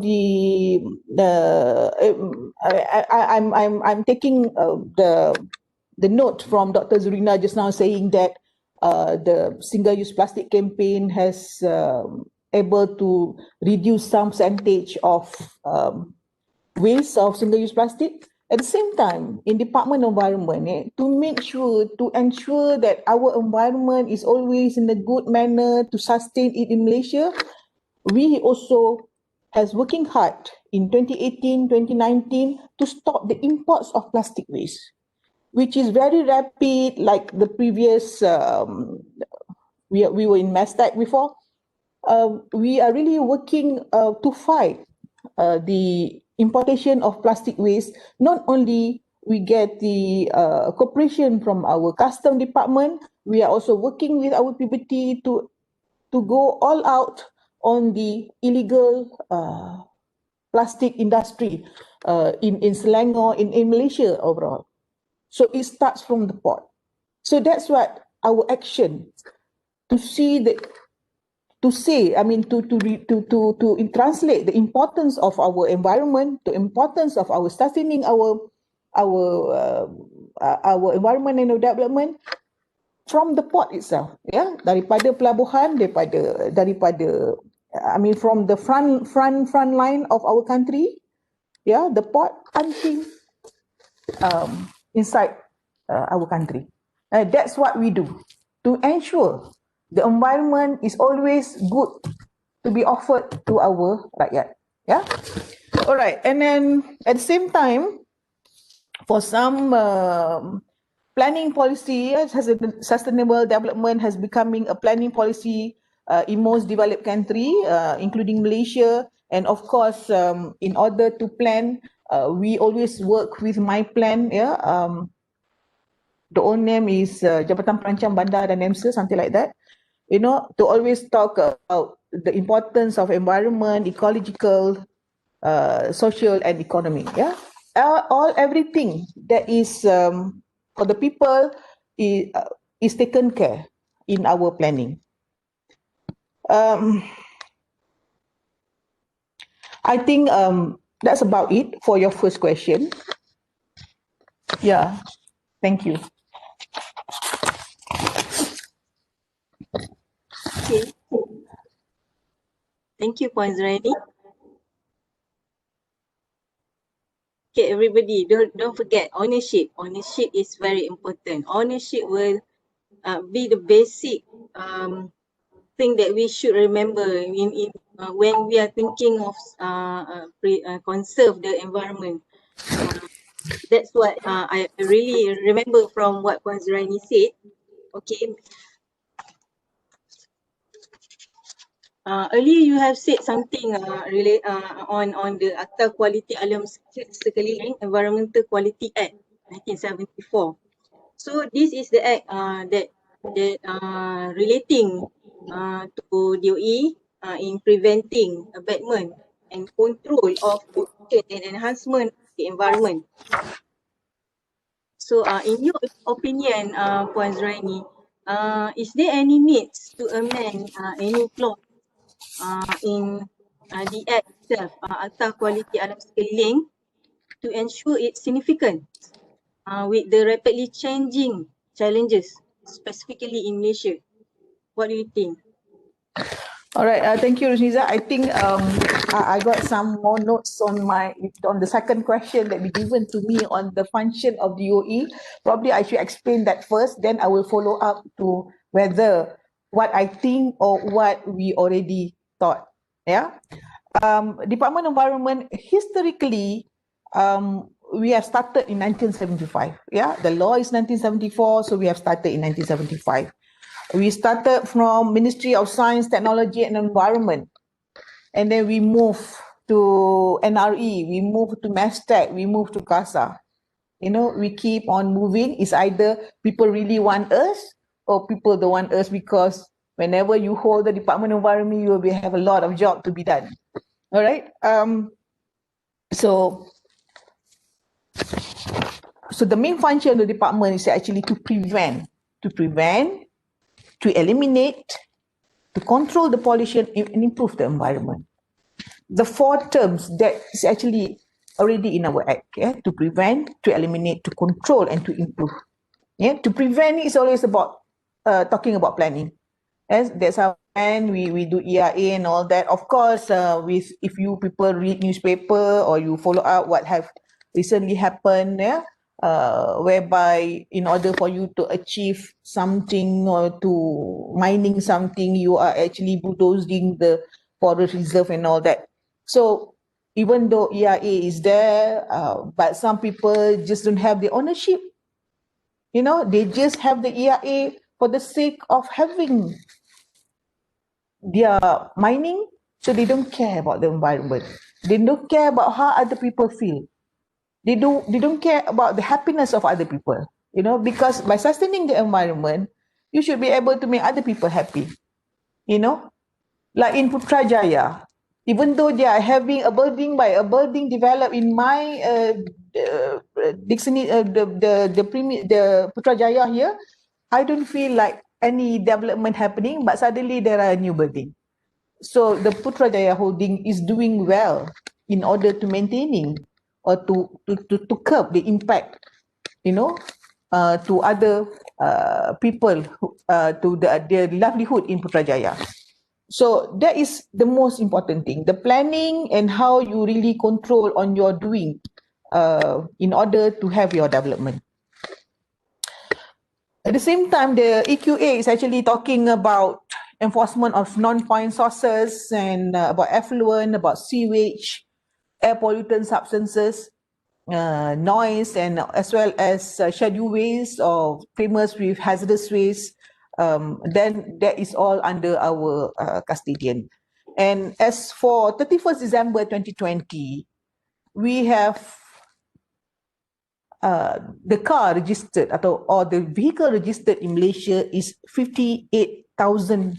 I'm taking the note from Dr. Zorina just now saying that the single-use plastic campaign has able to reduce some percentage of waste of single-use plastic. At the same time, in Department of Environment, to ensure that our environment is always in a good manner to sustain it in Malaysia, we also has working hard in 2018, 2019 to stop the imports of plastic waste, which is very rapid, like the previous, we were in MASTAC before. We are really working to fight the importation of plastic waste. Not only we get the cooperation from our custom department, we are also working with our PBT to go all out on the illegal plastic industry in Selangor, in Malaysia overall. So it starts from the port. So that's what our action to see the to translate the importance of our environment, the importance of our sustaining our environment and development from the port itself, daripada pelabuhan, daripada from the front line of our country, the port until inside our country. That's what we do to ensure the environment is always good to be offered to our rakyat. Yeah. All right. And then at the same time, for some planning policy, sustainable development has becoming a planning policy in most developed country, including Malaysia. And of course, in order to plan, we always work with my plan. The old name is Jabatan Perancang Bandar dan NEMSA, something like that. To always talk about the importance of environment, ecological, social and economy. Yeah, everything that is for the people is taken care in our planning. I think that's about it for your first question. Yeah, thank you. Okay. Thank you, Puan Zuraini. Okay, everybody, don't forget ownership. Ownership is very important. Ownership will be the basic thing that we should remember when we are thinking of conserve the environment. That's what I really remember from what Puan Zuraini said. Okay. Earlier you have said something on the Akta Kualiti Alam Sekeliling Environmental Quality Act 1974. So this is the act that relating to DOE in preventing abatement and control of pollution and enhancement of the environment. So in your opinion, Puan Zuraini, is there any needs to amend any clause in the act itself, Akta Kualiti Alam Sekeliling, to ensure its significance with the rapidly changing challenges, specifically in Malaysia? What do you think? All right, thank you, Rosniza. I think I got some more notes on the second question that be given to me on the function of DOE. Probably I should explain that first, then I will follow up to whether what I think or what we already thought. Yeah, Department of Environment historically we have started in 1975. Yeah, the law is 1974, so we have started in 1975. We started from Ministry of Science, Technology and Environment, and then we moved to NRE, we moved to MASTEC, we moved to CASA. We keep on moving. It's either people really want us or people don't want us, because whenever you hold the Department of Environment, you will have a lot of job to be done. All right. So the main function of the department is actually to prevent, to eliminate, to control the pollution and improve the environment. The four terms that is actually already in our act, to prevent, to eliminate, to control and to improve. To prevent is always about talking about planning. Yes, that's how we do EIA and all that. Of course, if you people read newspaper or you follow up what have recently happened, whereby in order for you to achieve something or to mining something, you are actually bulldozing the forest reserve and all that. So even though EIA is there, but some people just don't have the ownership. They just have the EIA for the sake of having their mining, so they don't care about the environment. They don't care about how other people feel. They don't care about the happiness of other people, because by sustaining the environment, you should be able to make other people happy. Like in Putrajaya, even though they are having a building developed in my dictionary, the Putrajaya here, I don't feel like any development happening, but suddenly there are a new building. So the Putrajaya holding is doing well in order to maintaining or to curb the impact, to other people, to their livelihood in Putrajaya. So that is the most important thing, the planning and how you really control on your doing in order to have your development. At the same time, the EQA is actually talking about enforcement of non-point sources and about effluent, about sewage, air pollutant substances, noise, and as well as scheduled waste or famous with hazardous waste. Then that is all under our custodian. And as for 31st December 2020, we have the car registered or the vehicle registered in Malaysia is 58,000,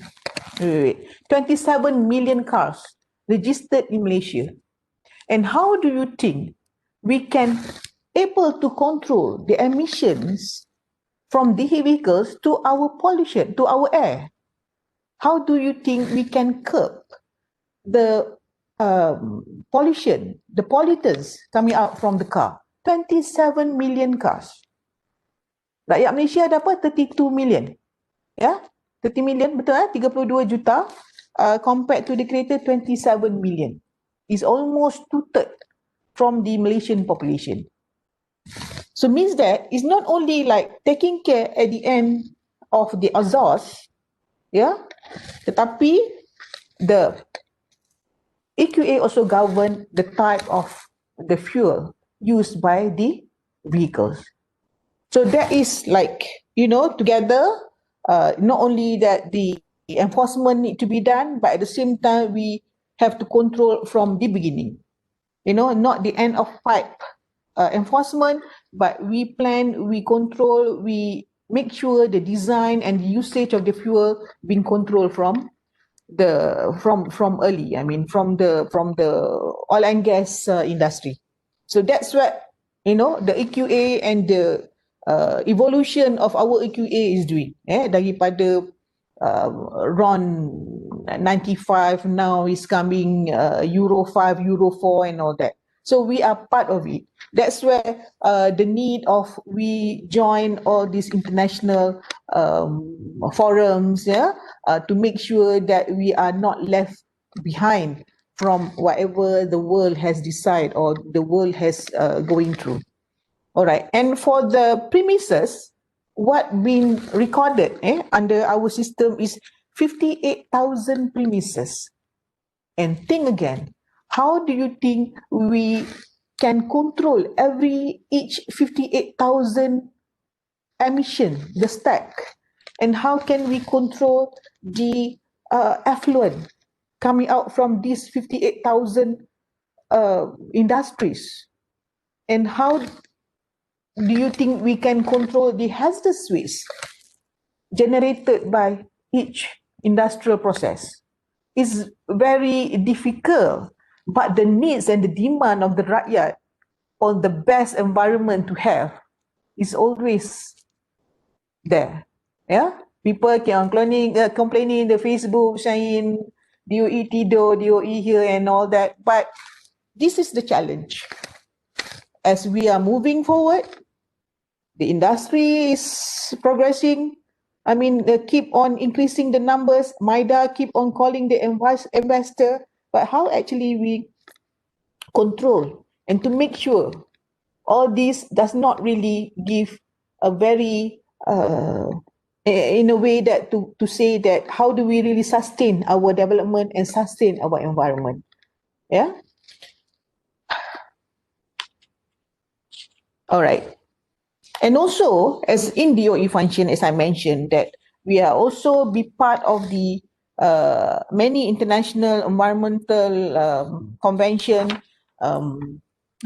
27 million cars registered in Malaysia. And how do you think we can able to control the emissions from the vehicles to our pollution, to our air? How do you think we can curb the pollution, the pollutants coming out from the car? 27 million cars. Rakyat Malaysia ada apa? 32 million. Ya, 30 million, betul 32 juta compared to the creator 27 million. It's almost 2/3 from the Malaysian population. So means that it's not only like taking care at the end of the exhaust, yeah, tetapi the EQA also govern the type of the fuel used by the vehicles. So that is like, together, not only that the enforcement need to be done, but at the same time, we have to control from the beginning. Not the end of pipe enforcement, but we plan, we control, we make sure the design and the usage of the fuel being controlled from early. I mean, from the oil and gas industry. So that's what the EQA and the evolution of our EQA is doing. Daripada RON 95 now is coming Euro 5, Euro 4 and all that. So we are part of it. That's where the need of we join all these international forums, to make sure that we are not left behind from whatever the world has decided or the world has going through. All right. And for the premises, what been recorded under our system is 58,000 premises. And think again, how do you think we can control each 58,000 emission, the stack? And how can we control the effluent coming out from these 58,000 industries? And how do you think we can control the hazardous waste generated by each industrial process? It's very difficult, but the needs and the demand of the rakyat on the best environment to have is always there. Yeah, people can complaining in the Facebook saying DOE tidur, DOE here and all that, but this is the challenge. As we are moving forward, the industry is progressing. I mean, they keep on increasing the numbers. MIDA keep on calling the investor, but how actually we control and to make sure all this does not really give a very, in a way that to say that how do we really sustain our development and sustain our environment? Yeah. All right. And also, as in DOE function, as I mentioned, that we are also be part of the many international environmental convention,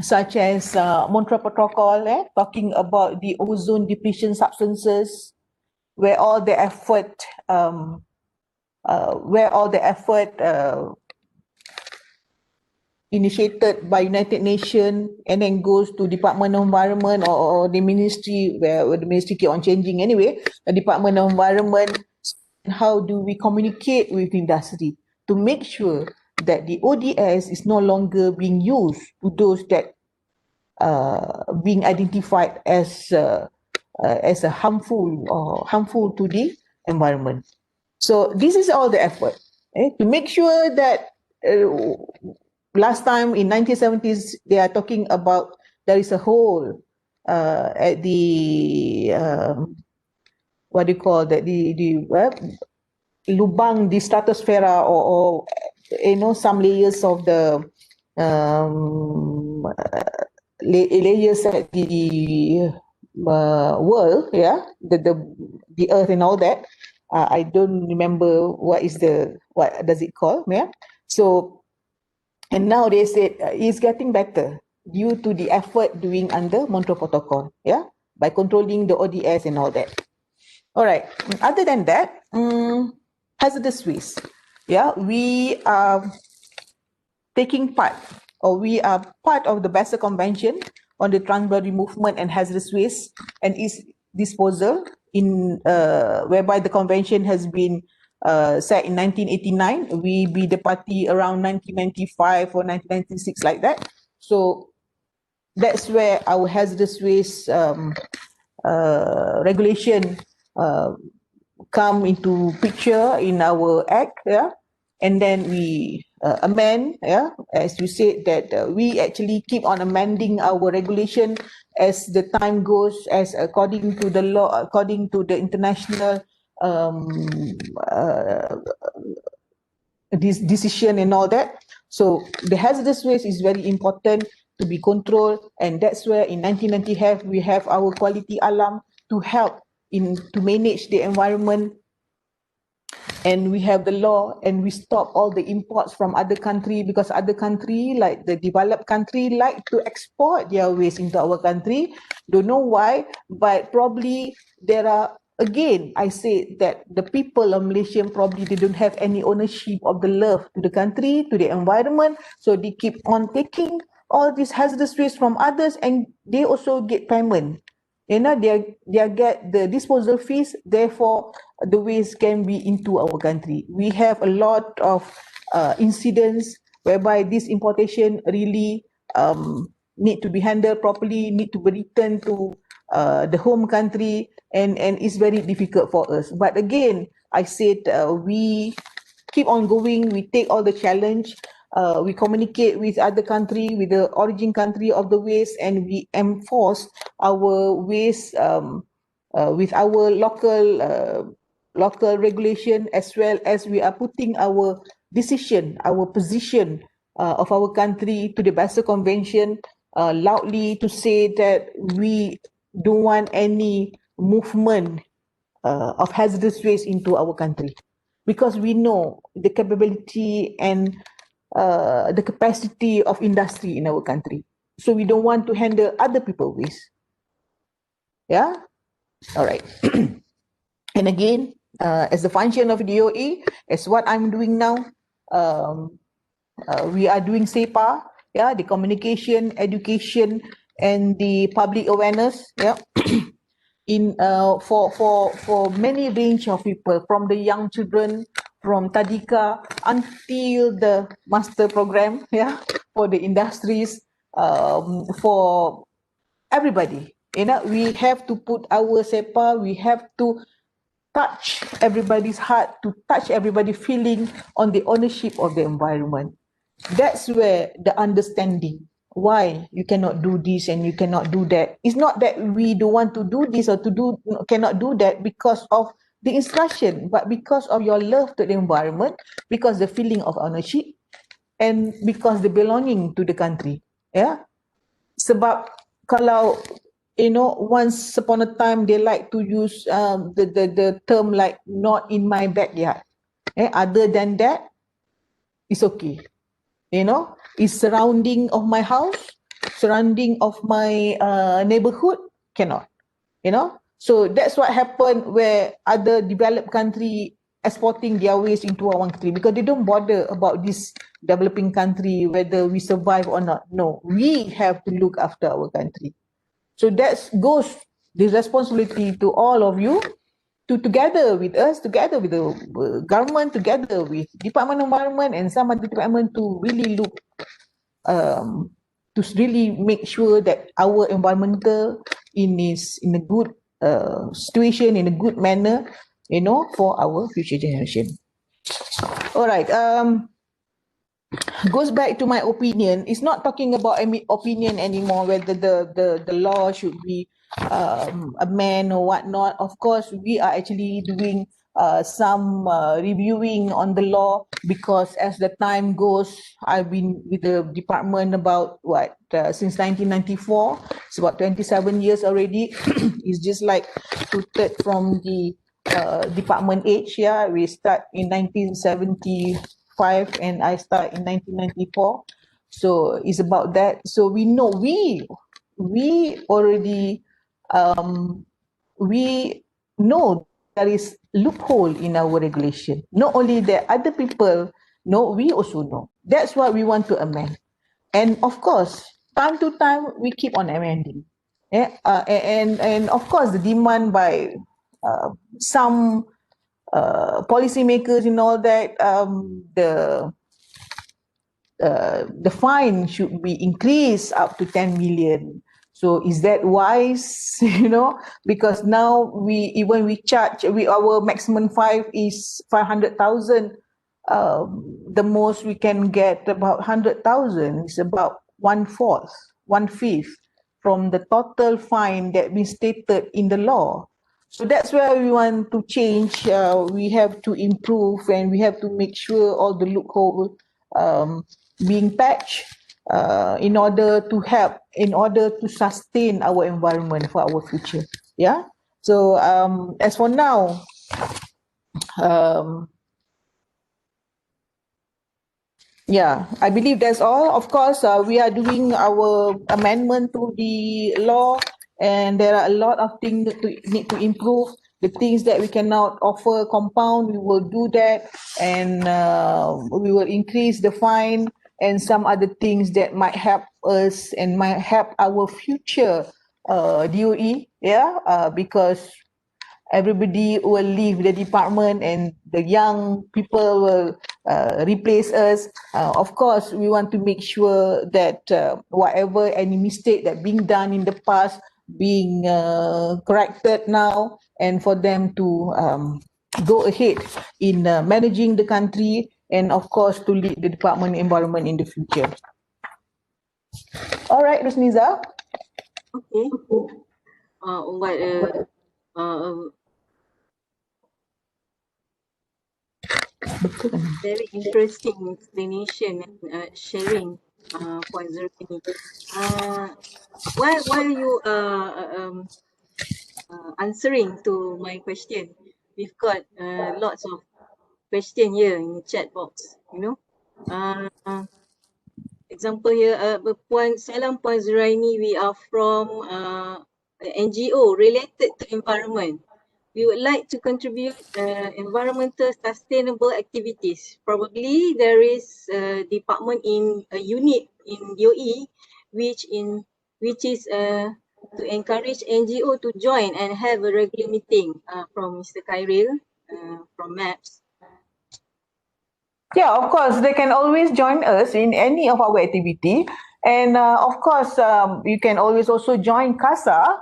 such as Montreal Protocol, talking about the ozone depletion substances, where all the effort, initiated by United Nations and then goes to Department of Environment or the ministry, where the ministry keep on changing anyway, the Department of Environment. How do we communicate with industry to make sure that the ODS is no longer being used to those that being identified as a harmful to the environment. So this is all the effort to make sure that last time in 1970s, they are talking about there is a hole at the, what do you call that, the lubang, the stratosphere, or some layers of the layers at the world, the earth and all that. I don't remember what does it call, yeah. So, and now they said it's getting better. due to the effort doing under Montreal Protocol, yeah, by controlling the ODS and all that. All right. Other than that, hazardous waste. Yeah, we are taking part, or we are part of the Basel Convention on the Transboundary Movement and Hazardous Waste and its disposal, in whereby the convention has been set in 1989. We be the party around 1995 or 1996, like that. So that's where our hazardous waste regulation come into picture in our act, yeah, and then we amend, yeah, as you said that we actually keep on amending our regulation as the time goes, as according to the law, according to the international this decision and all that. So the hazardous waste is very important to be controlled, and that's where in 1990 we have our quality alarm to help in to manage the environment, and we have the law, and we stop all the imports from other country, because other country like the developed country like to export their waste into our country. Don't know why, but probably there are, again I say that the people of Malaysia probably they don't have any ownership of the love to the country, to the environment, so they keep on taking all these hazardous waste from others, and they also get payment, you know, they get the disposal fees, therefore the waste can be into our country. We have a lot of incidents whereby this importation really need to be handled properly, need to be returned to the home country, and it's very difficult for us. But again, I said we keep on going, we take all the challenge, we communicate with other country, with the origin country of the waste, and we enforce our waste with our local regulation, as well as we are putting our decision, our position of our country to the Basel Convention loudly, to say that we don't want any movement of hazardous waste into our country, because we know the capability and the capacity of industry in our country. So we don't want to handle other people's waste. Yeah, all right. And again, as the function of DOE, as what I'm doing now, we are doing SEPA, yeah, the communication, education, and the public awareness, yeah, in for many range of people, from the young children, from Tadika until the master program, yeah, for the industries, for everybody. You know, we have to put our SEPA, we have to touch everybody's heart, to touch everybody's feeling on the ownership of the environment. That's where the understanding why you cannot do this and you cannot do that. It's not that we don't want to do this or to do cannot do that because of the instruction, but because of your love to the environment, because the feeling of ownership, and because the belonging to the country. Yeah. Sebab kalau once upon a time they like to use the term like not in my backyard. Other than that, it's okay. It's surrounding of my house, surrounding of my neighborhood, cannot. So that's what happened where other developed country exporting their waste into our country, because they don't bother about this developing country whether we survive or not. No, we have to look after our country. So that goes the responsibility to all of you, to together with us, together with the government, together with Department of Environment and some other department, to really look to really make sure that our environmental is in a good situation, in a good manner, for our future generation. All right. Goes back to my opinion. It's not talking about any opinion anymore, whether the law should be amend or whatnot. Of course, we are actually doing some reviewing on the law, because as the time goes, I've been with the department about since 1994. It's about 27 years already. It's just like two-thirds from the department age. Yeah, we start in 1975 and I start in 1994. So it's about that. So we know we already we know there is loophole in our regulation. Not only that other people know, we also know. That's what we want to amend. And of course, time to time we keep on amending. And of course the demand by some policymakers and all that, the fine should be increased up to 10 million. So is that wise? Because now we charge, our maximum fine is 500,000. The most we can get about 100,000 is about one fifth from the total fine that been stated in the law. So that's where we want to change. We have to improve, and we have to make sure all the loophole being patched in order to help, in order to sustain our environment for our future. Yeah. So as for now, yeah, I believe that's all. Of course, we are doing our amendment to the law, and there are a lot of things that need to improve. The things that we cannot offer compound, we will do that, and we will increase the fine, and some other things that might help us and might help our future DOE. Yeah, because everybody will leave the department and the young people will replace us. Of course, we want to make sure that whatever any mistake that being done in the past being corrected now, and for them to go ahead in managing the country, and of course to lead the department environment in the future. All right, Rusniza. Okay. What very interesting explanation and sharing, Puan Zorina. While you answering to my question, we've got lots of question here in the chat box. Example here, Salam Puan Zuraini, we are from NGO related to environment. We would like to contribute environmental sustainable activities. Probably there is a department in a unit in DOE which is to encourage NGO to join and have a regular meeting, from Mr. Khairil from MAPS. Yeah, of course, they can always join us in any of our activity. And of course, you can always also join CASA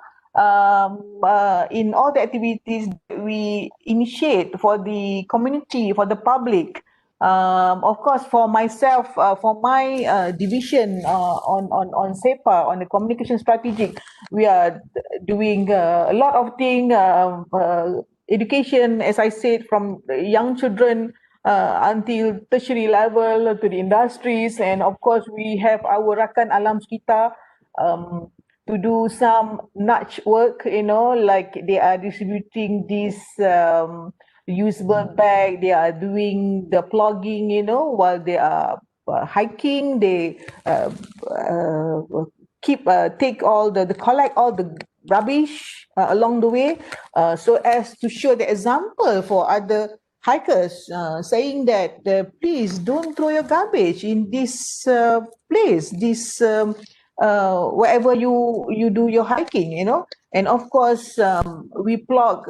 in all the activities that we initiate for the community, for the public. Of course, for myself, for my division on SEPA, on the communication strategic, we are doing a lot of things, education, as I said, from young children until tertiary level to the industries. And of course, we have our Rakan Alam Kita to do some nudge work, like they are distributing this usable bag, they are doing the plugging, while they are hiking, they take all the collect all the rubbish along the way, so as to show the example for other hikers, saying that please don't throw your garbage in this place, this wherever you do your hiking, and of course we plug,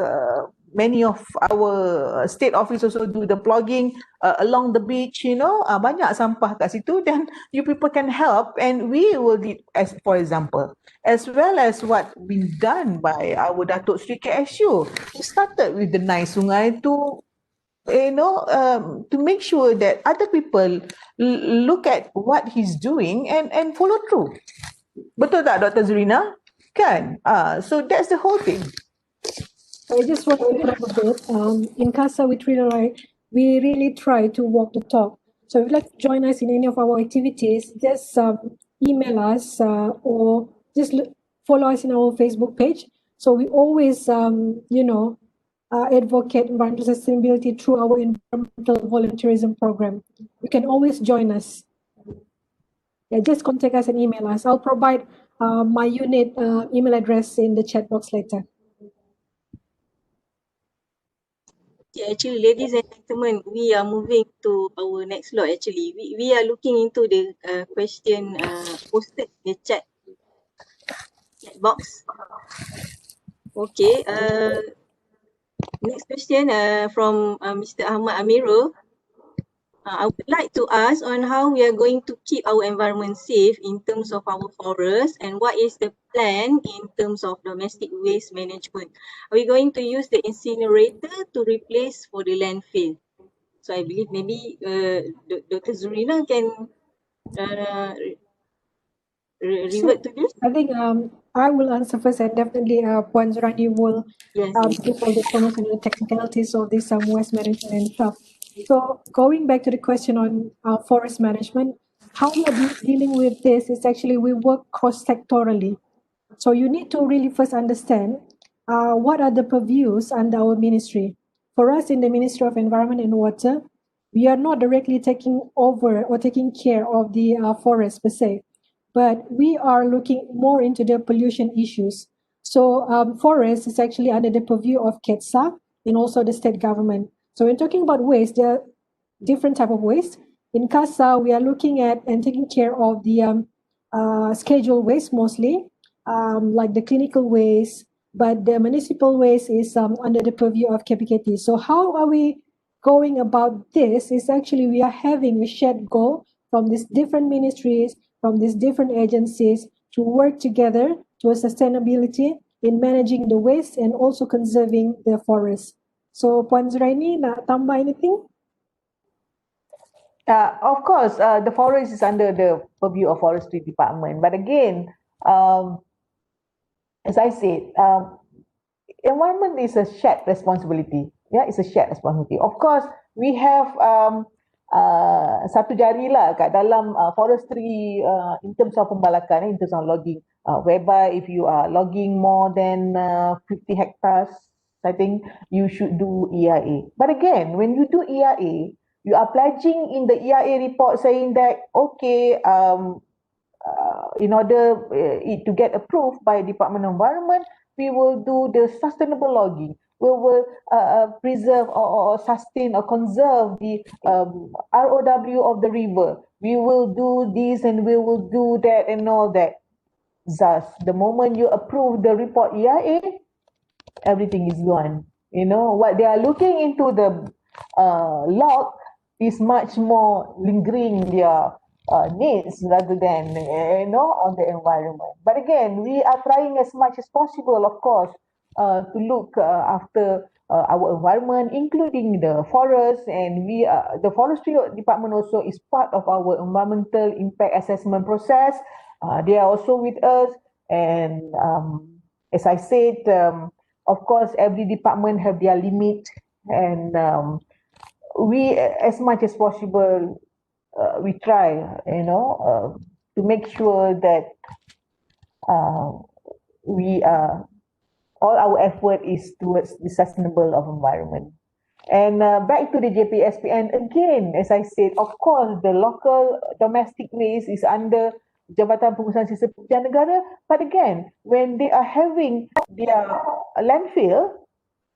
many of our state office also do the plugging along the beach, banyak sampah kat situ, then you people can help, and we will do, as for example, as well as what been done by our Datuk Sri KSU. We started with the nice sungai to to make sure that other people look at what he's doing and follow through. Betul tak, Dr. Zorina? Kan? So that's the whole thing. I just want to add a bit. In CASA, we really try to walk the talk. So if you'd like to join us in any of our activities, just email us or just follow us in our Facebook page. So we always, advocate environmental sustainability through our environmental volunteerism program. You can always join us. just contact us and email us. I'll provide my unit email address in the chat box later. Okay, actually, ladies and gentlemen, we are moving to our next slide. Actually, we are looking into the question posted in the chat box. Okay, next question from Mr. Ahmad Amirul. I would like to ask on how we are going to keep our environment safe in terms of our forest, and what is the plan in terms of domestic waste management. Are we going to use the incinerator to replace for the landfill? So I believe maybe Dr. Zorina can revert to this. I think I will answer first, and definitely Puan Zorani will Yes, give all the information on the technicalities of this waste management and stuff. So going back to the question on forest management, how we are dealing with this is actually we work cross-sectorally. So you need to really first understand what are the purviews under our ministry. For us in the Ministry of Environment and Water, we are not directly taking over or taking care of the forest per se, but we are looking more into the pollution issues. So forest is actually under the purview of KETSA and also the state government. So when talking about waste, there are different type of waste. In CASA, we are looking at and taking care of the scheduled waste mostly, like the clinical waste, but the municipal waste is under the purview of KPKT. So how are we going about this is actually we are having a shared goal from these different ministries, from these different agencies to work together towards sustainability in managing the waste and also conserving the forest. So Puan Zuraini, nak tambah anything? Of course, the forest is under the purview of forestry department. But again, as I said, environment is a shared responsibility. Yeah, it's a shared responsibility. Of course, we have satu jari lah kat dalam forestry in terms of pembalakan, in terms of logging, whereby if you are logging more than 50 hectares, I think you should do EIA. But again, when you do EIA, you are pledging in the EIA report saying that, okay, in order it to get approved by Department of Environment, we will do the sustainable logging. We will preserve or sustain or conserve the ROW of the river. We will do this and we will do that and all that. Thus, the moment you approve the report EIA, everything is gone. You know, what they are looking into the log is much more lingering their needs rather than, on the environment. But again, we are trying as much as possible, of course, to look after our environment, including the forest, and the forestry department also is part of our environmental impact assessment process. They are also with us, and as I said, of course, every department have their limit, and we, as much as possible, we try, to make sure that we all our effort is towards the sustainable of environment. And back to the JPSPN again, as I said, of course, the local domestic waste is under Jabatan Pengurusan Sistem Pencucian Negara. But again, when they are having their landfill,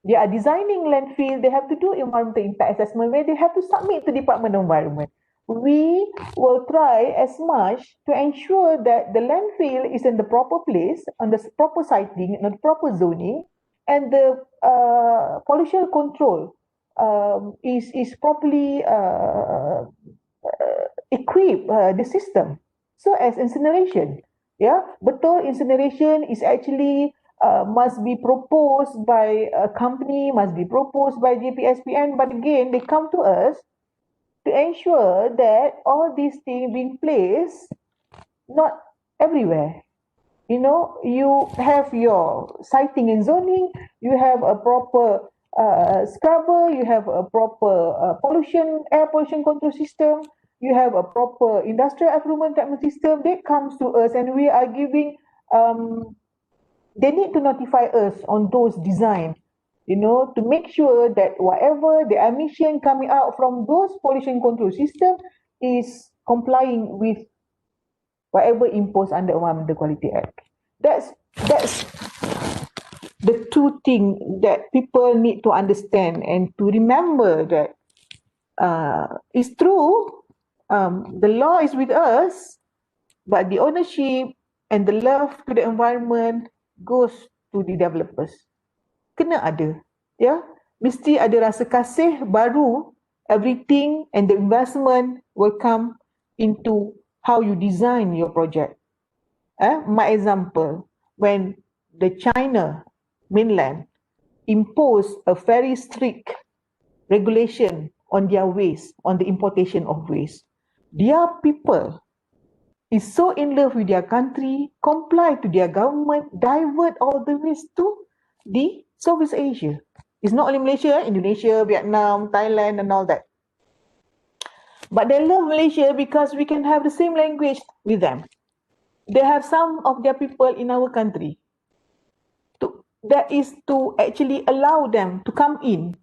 they are designing landfill, they have to do environmental impact assessment where they have to submit to Department of Environment. We will try as much to ensure that the landfill is in the proper place, on the proper siting, and the proper zoning, and the pollution control is properly equip the system. So as incineration, betul, incineration is actually must be proposed by a company, must be proposed by JPSPN, but again, they come to us to ensure that all these things being placed, not everywhere. You have your siting and zoning, you have a proper scrubber, you have a proper air pollution control system, you have a proper industrial effluent treatment system. That comes to us, and we are giving, they need to notify us on those design, to make sure that whatever the emission coming out from those pollution control system is complying with whatever imposed under Environmental Quality Act. That's the two things that people need to understand and to remember that it's true, the law is with us, but the ownership and the love to the environment goes to the developers. Kena ada, ya. Mesti ada rasa kasih, baru everything and the investment will come into how you design your project. My example, when the China mainland imposed a very strict regulation on their waste, on the importation of waste, their people is so in love with their country, comply to their government, divert all the waste to the Southeast Asia. It's not only Malaysia, Indonesia, Vietnam, Thailand and all that. But they love Malaysia because we can have the same language with them. They have some of their people in our country. That is to actually allow them to come in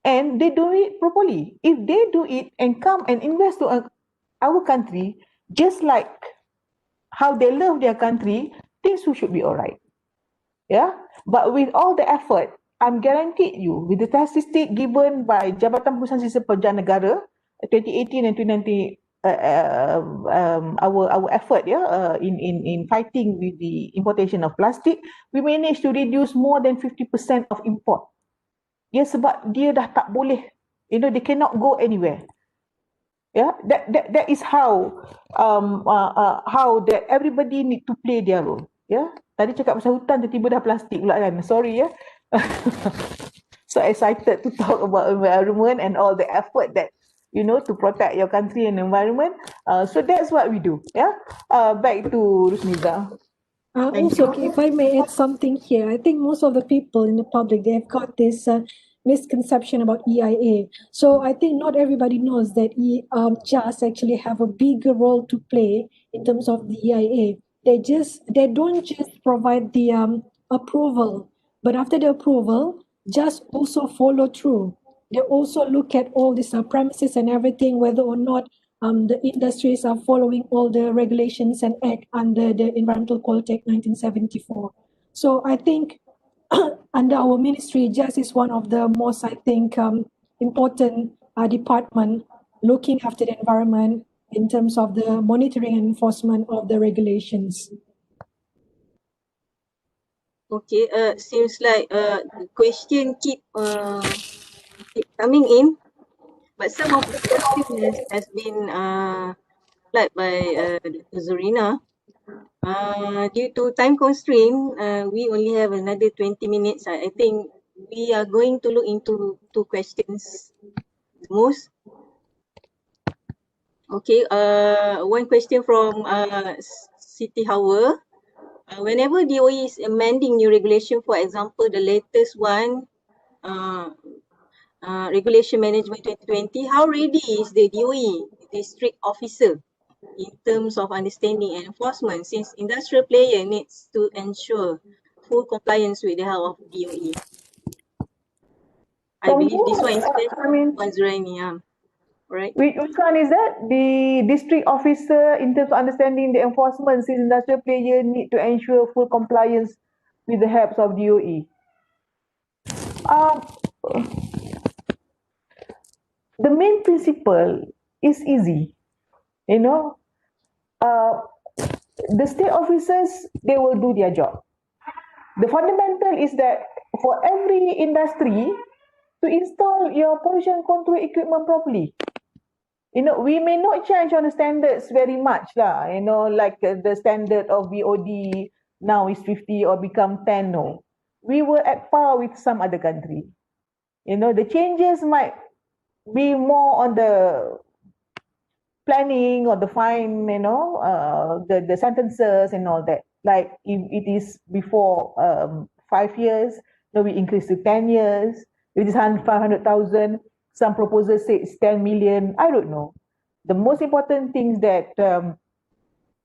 and they do it properly. If they do it and come and invest to our country, just like how they love their country, things should be all right. Yeah, but with all the effort, I'm guaranteed you, with the statistic given by Jabatan Pengurusan Sistem Pekerjaan Negara 2018 and 2019, our effort in fighting with the importation of plastic, we managed to reduce more than 50% of import. Ya, sebab dia dah tak boleh, they cannot go anywhere. Yeah, that is how that everybody need to play their role. Yeah, tadi cakap pasal hutan, tiba-tiba dah plastik pula kan. Sorry ya. So excited to talk about environment and all the effort that to protect your country and environment. So that's what we do. Yeah. Back to Rusmiza. Also, if I may add something here, I think most of the people in the public, they've got this misconception about EIA. So I think not everybody knows that JAS actually have a bigger role to play in terms of the EIA. They don't just provide the approval, but after the approval, just also follow through. They also look at all these premises and everything, whether or not the industries are following all the regulations and act under the Environmental Quality Act 1974. So I think under our ministry, JAS is one of the most, I think, important department looking after the environment in terms of the monitoring and enforcement of the regulations. Okay, seems like the question keep coming in, but some of the questions has been replied by Dr. Zorina. Due to time constraint, we only have another 20 minutes. I think we are going to look into two questions the most. Okay, one question from Siti Hawa. Whenever DOE is amending new regulation, for example, the latest one, Regulation Management 2020, how ready is the DOE, district officer, in terms of understanding and enforcement, since industrial player needs to ensure full compliance with the help of DOE? I believe this one is for Zorina. Right. Which one is that? The district officer in terms of understanding the enforcement, since industrial player need to ensure full compliance with the help of DOE. The main principle is easy. The state officers, they will do their job. The fundamental is that for every industry to install your pollution control equipment properly. We may not change on the standards very much lah, like the standard of BOD now is 50 or become 10, no. We were at par with some other country. The changes might be more on the planning or the fine, the sentences and all that. Like if it is before 5 years, we increase to 10 years. If it is 500,000, some proposals say it's 10 million. I don't know. The most important thing is that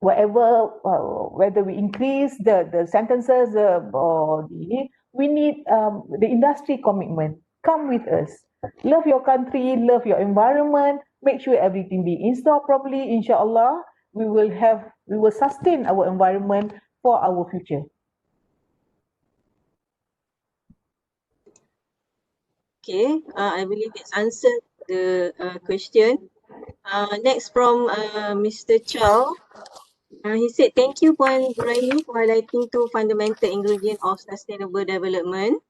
whether we increase the sentences or we need the industry commitment. Come with us. Love your country, love your environment. Make sure everything be installed properly, inshallah. we will sustain our environment for our future. Okay, I believe it's answered the question. Next from Mr. Chow. He said, thank you, Puan Buraini, for highlighting two fundamental ingredients of sustainable development,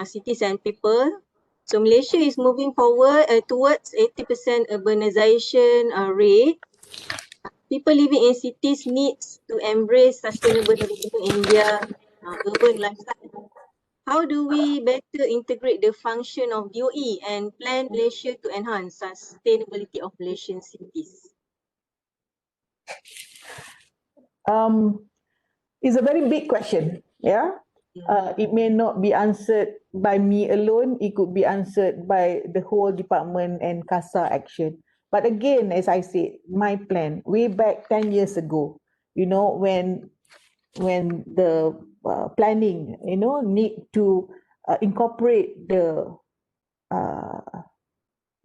cities and people. So Malaysia is moving forward towards 80% urbanization rate. People living in cities needs to embrace sustainable development in their urban lifestyle. How do we better integrate the function of DOE and plan Malaysia to enhance sustainability of Malaysian cities? It's a very big question. Yeah. It may not be answered by me alone. It could be answered by the whole department and CASA action. But again, as I said, my plan way back 10 years ago, when the planning, need to incorporate the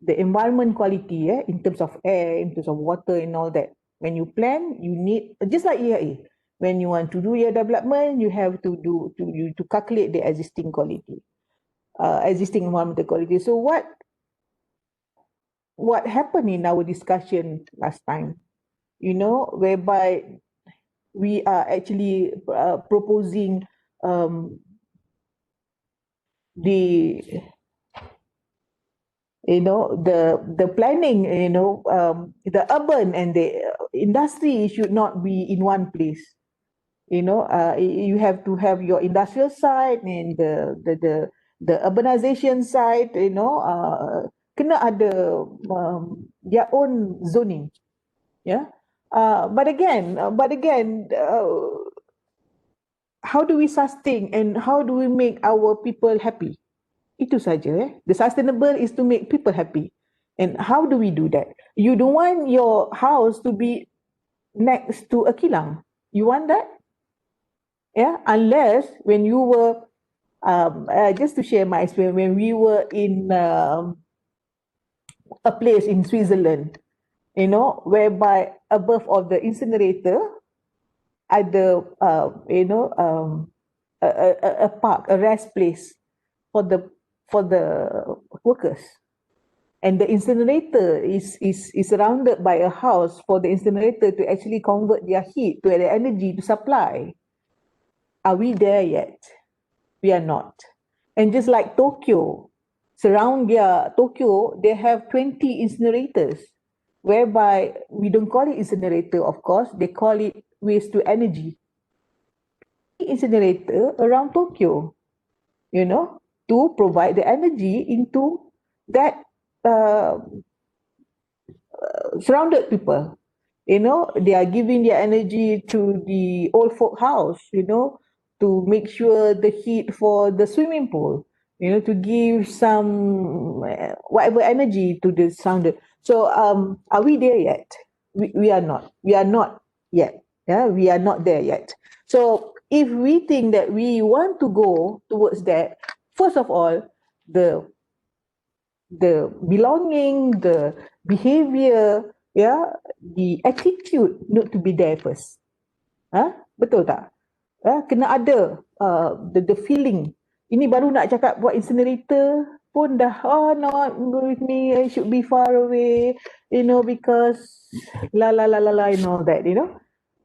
environment quality, in terms of air, in terms of water and all that. When you plan, you need, just like EIA, when you want to do your development, you have to calculate the existing quality, existing environmental quality. So what happened in our discussion last time, whereby we are actually proposing the the planning, the urban and the industry should not be in one place. You have to have your industrial side and the urbanization side, kena ada their own zoning. Yeah. But again, how do we sustain and how do we make our people happy? Itu saja. The sustainable is to make people happy. And how do we do that? You don't want your house to be next to a kilang. You want that? Yeah, unless when you were, just to share my experience, when we were in a place in Switzerland, whereby above of the incinerator, ada, a park, a rest place for the workers. And the incinerator is surrounded by a house for the incinerator to actually convert their heat to the energy to supply. Are we there yet? We are not. And just like Tokyo, Tokyo, they have 20 incinerators, whereby we don't call it incinerator, of course, they call it waste to energy. Incinerator around Tokyo, to provide the energy into that surrounded people. They are giving their energy to the old folk house, to make sure the heat for the swimming pool, to give some whatever energy to the surrounded. So are we there yet? We are not. We are not yet. Yeah, we are not there yet. So if we think that we want to go towards that, first of all, the belonging, the behavior, the attitude need to be there first. Betul tak? Kena ada the feeling. Ini baru nak cakap buat incinerator pun dah, not with me, I should be far away, because and all that,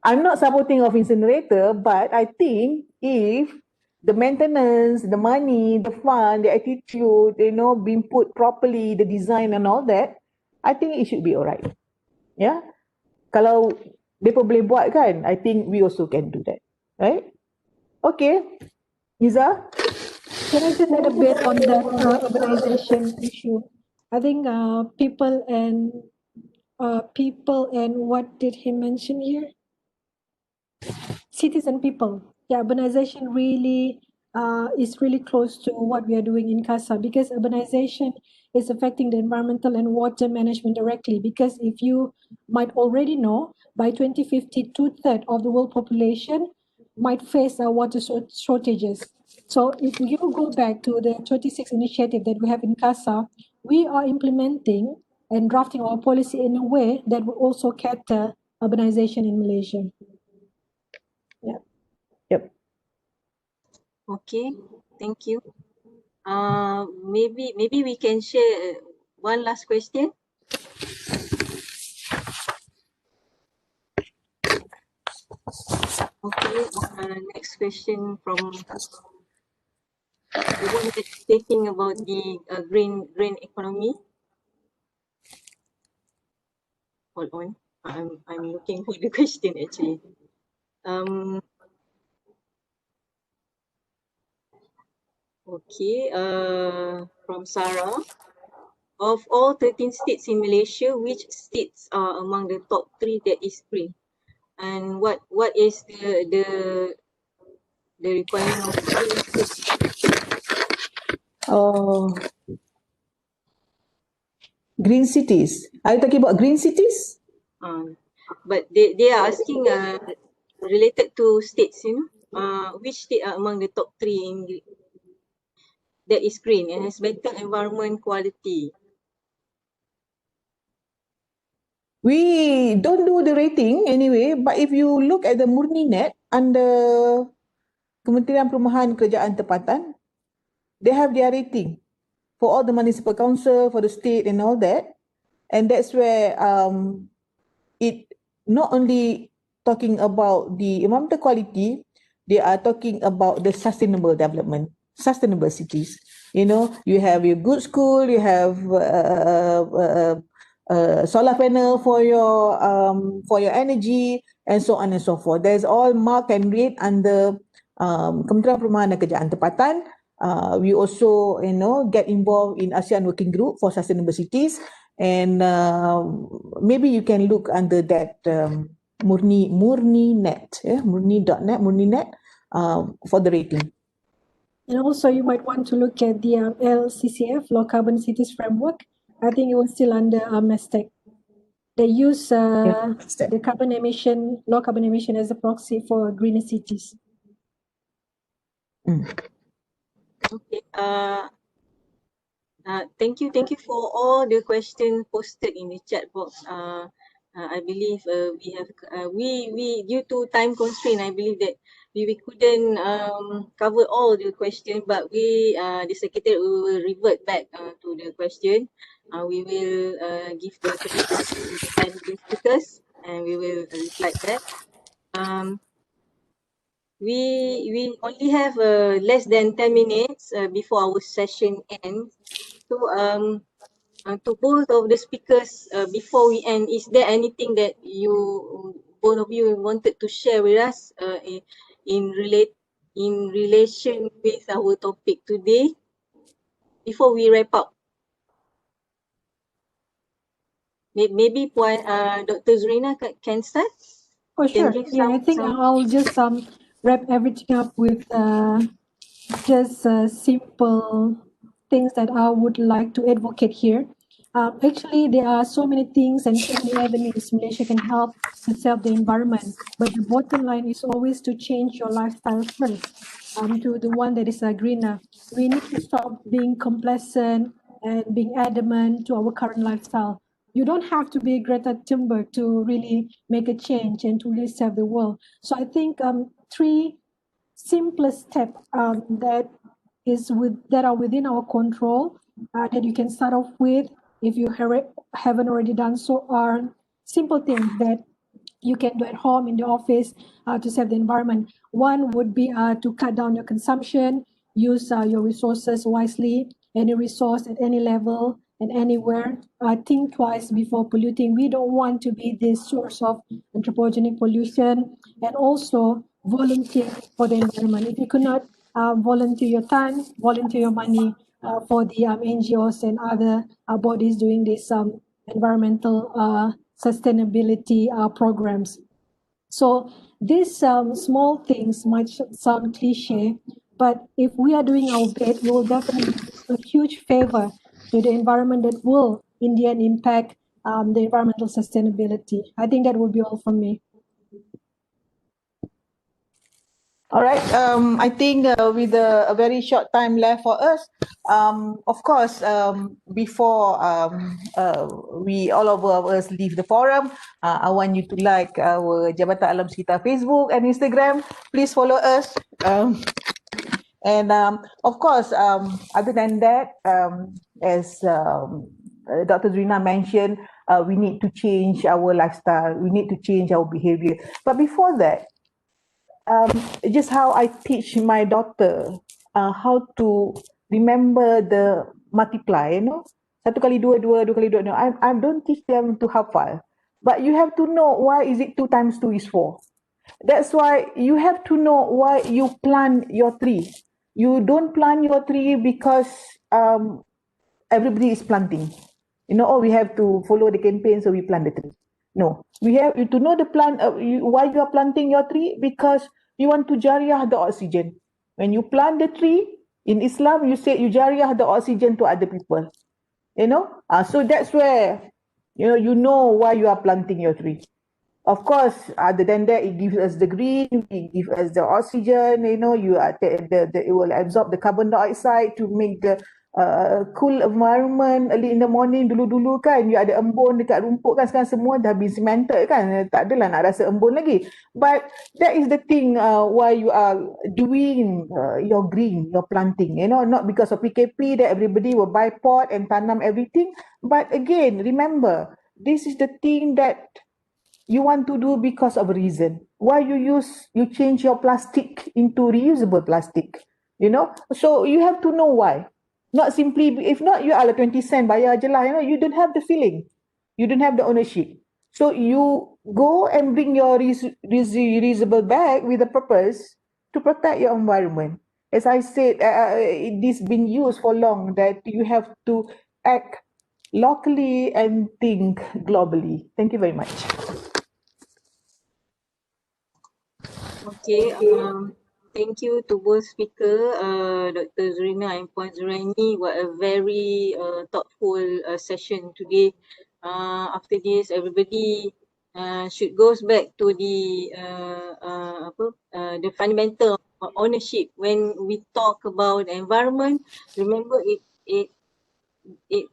I'm not supporting of incinerator, but I think if the maintenance, the money, the fund, the attitude, being put properly, the design and all that, I think it should be alright. Yeah. Kalau mereka boleh buat kan, I think we also can do that. Right? Okay. Iza? Can I just add a bit on that urbanization issue? I think people and what did he mention here? Cities and people. Yeah, urbanization really is really close to what we are doing in CASA, because urbanization is affecting the environmental and water management directly. Because if you might already know, by 2050, 2/3 of the world population might face water shortages. So if you go back to the 36 initiative that we have in CASA, we are implementing and drafting our policy in a way that will also cater urbanization in Malaysia. Yeah. Yep. Okay, thank you. Maybe we can share one last question. Okay, next question from the one that's stating about the green economy. Hold on, I'm looking for the question actually. Okay, from Sarah. Of all 13 states in Malaysia, which states are among the top 3 that is green? And what is the requirement of green state? Oh, green cities. Are you talking about green cities? But they are asking related to states, which state are among the top 3 that is green and has better environment quality? We don't do the rating anyway, but if you look at the Murni Net under Kementerian Perumahan Kerajaan Tempatan, they have their rating for all the municipal council, for the state and all that. And that's where it not only talking about the environmental quality, they are talking about the sustainable development, sustainable cities. You know, you have your good school, you have solar panel for your energy, and so on and so forth. There's all marked and rate under Kementerian Perumahan dan Kerjaan Tempatan. We also, get involved in ASEAN Working Group for Sustainable Cities, and maybe you can look under that Murni Net, Murni.net, Murni Net for the rating. And also you might want to look at the LCCF, Low Carbon Cities Framework. I think it was still under MESTEC. They use the carbon emission, low carbon emission as a proxy for greener cities. Okay. Thank you for all the questions posted in the chat box. I believe we have we due to time constraint, I believe that we couldn't cover all the questions, but we the secretary will revert back to the question. We will give the presentation and the speakers, and we will reply back. We only have less than 10 minutes before our session ends. So to both of the speakers, before we end, is there anything that both of you wanted to share with us in relation with our topic today before we wrap up? Maybe Dr. Zorina can start. Oh, Can sure. give Yeah, I think I'll just wrap everything up with just simple things that I would like to advocate here. Actually, there are so many things and so many avenues Malaysia can help to save the environment. But the bottom line is always to change your lifestyle first to the one that is greener. We need to stop being complacent and being adamant to our current lifestyle. You don't have to be Greta Thunberg to really make a change and to really save the world. So I think three simplest steps that are within our control that you can start off with if you haven't already done so are simple things that you can do at home, in the office, to save the environment. One would be to cut down your consumption, use your resources wisely. Any resource at any level and anywhere, think twice before polluting. We don't want to be the source of anthropogenic pollution. And also volunteer for the environment. If you could not volunteer your time, volunteer your money for the NGOs and other bodies doing this environmental sustainability programs. So these small things might sound cliche, but if we are doing our bit, we will definitely do a huge favor to the environment that will, in the end, impact the environmental sustainability. I think that would be all from me. All right. I think with a very short time left for us, of course, before we all of us leave the forum, I want you to like our Jabatan Alam Sekitar Facebook and Instagram. Please follow us. And of course, other than that, as Dr. Zorina mentioned, we need to change our lifestyle. We need to change our behavior. But before that, just how I teach my daughter how to remember the multiply, satu kali dua, dua kali dua. No, I don't teach them to hafal, but you have to know why is it 2 times 2 is 4. That's why you have to know why you plant your tree. You don't plant your tree because everybody is planting. Oh, we have to follow the campaign, so we plant the tree. No, we have to know the plant. Why you are planting your tree? Because you want to jariyah the oxygen. When you plant the tree in Islam, you say you jariyah the oxygen to other people. So that's where you know why you are planting your tree. Of course, other than that, it gives us the green, it gives us the oxygen, it will absorb the carbon dioxide to make the cool environment early in the morning. Dulu-dulu kan, you ada embun dekat rumput kan, sekarang semua dah been cemented kan, tak adalah nak rasa embun lagi. But that is the thing why you are doing your green, your planting, not because of PKP that everybody will buy pot and tanam everything. But again, remember, this is the thing that you want to do because of a reason. Why you change your plastic into reusable plastic, So you have to know why. Not simply, if not, you are 20 cent, bayar je lah, you don't have the feeling. You don't have the ownership. So you go and bring your reusable bag with a purpose to protect your environment. As I said, it has been used for long that you have to act locally and think globally. Thank you very much. Okay, thank you to both speaker, Dr. Zorina and Puan Zuraini. What a very thoughtful session today. After this, everybody should goes back to the fundamental of ownership. When we talk about environment, remember it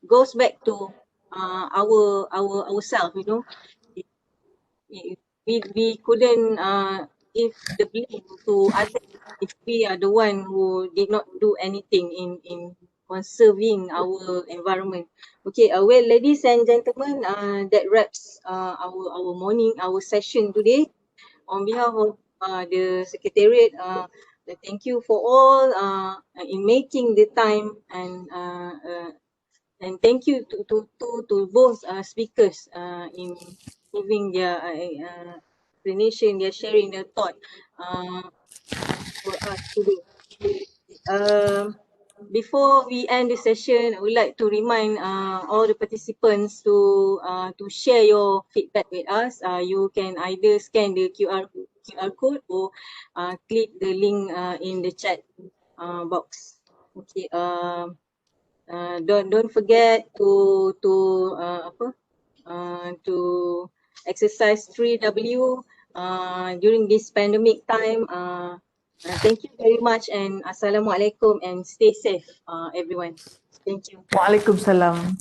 goes back to ourselves. We couldn't give the blame to others if we are the one who did not do anything in conserving our environment. Okay, well, ladies and gentlemen, that wraps our session today. On behalf of the Secretariat, thank you for all in making the time, and thank you to both speakers in giving their explanation, their sharing their thought for us today. Before we end the session, I would like to remind all the participants to share your feedback with us. You can either scan the QR code or click the link in the chat box. Okay. Don't forget to exercise 3W during this pandemic time. Thank you very much, and Assalamualaikum, and stay safe, everyone. Thank you. Waalaikumsalam.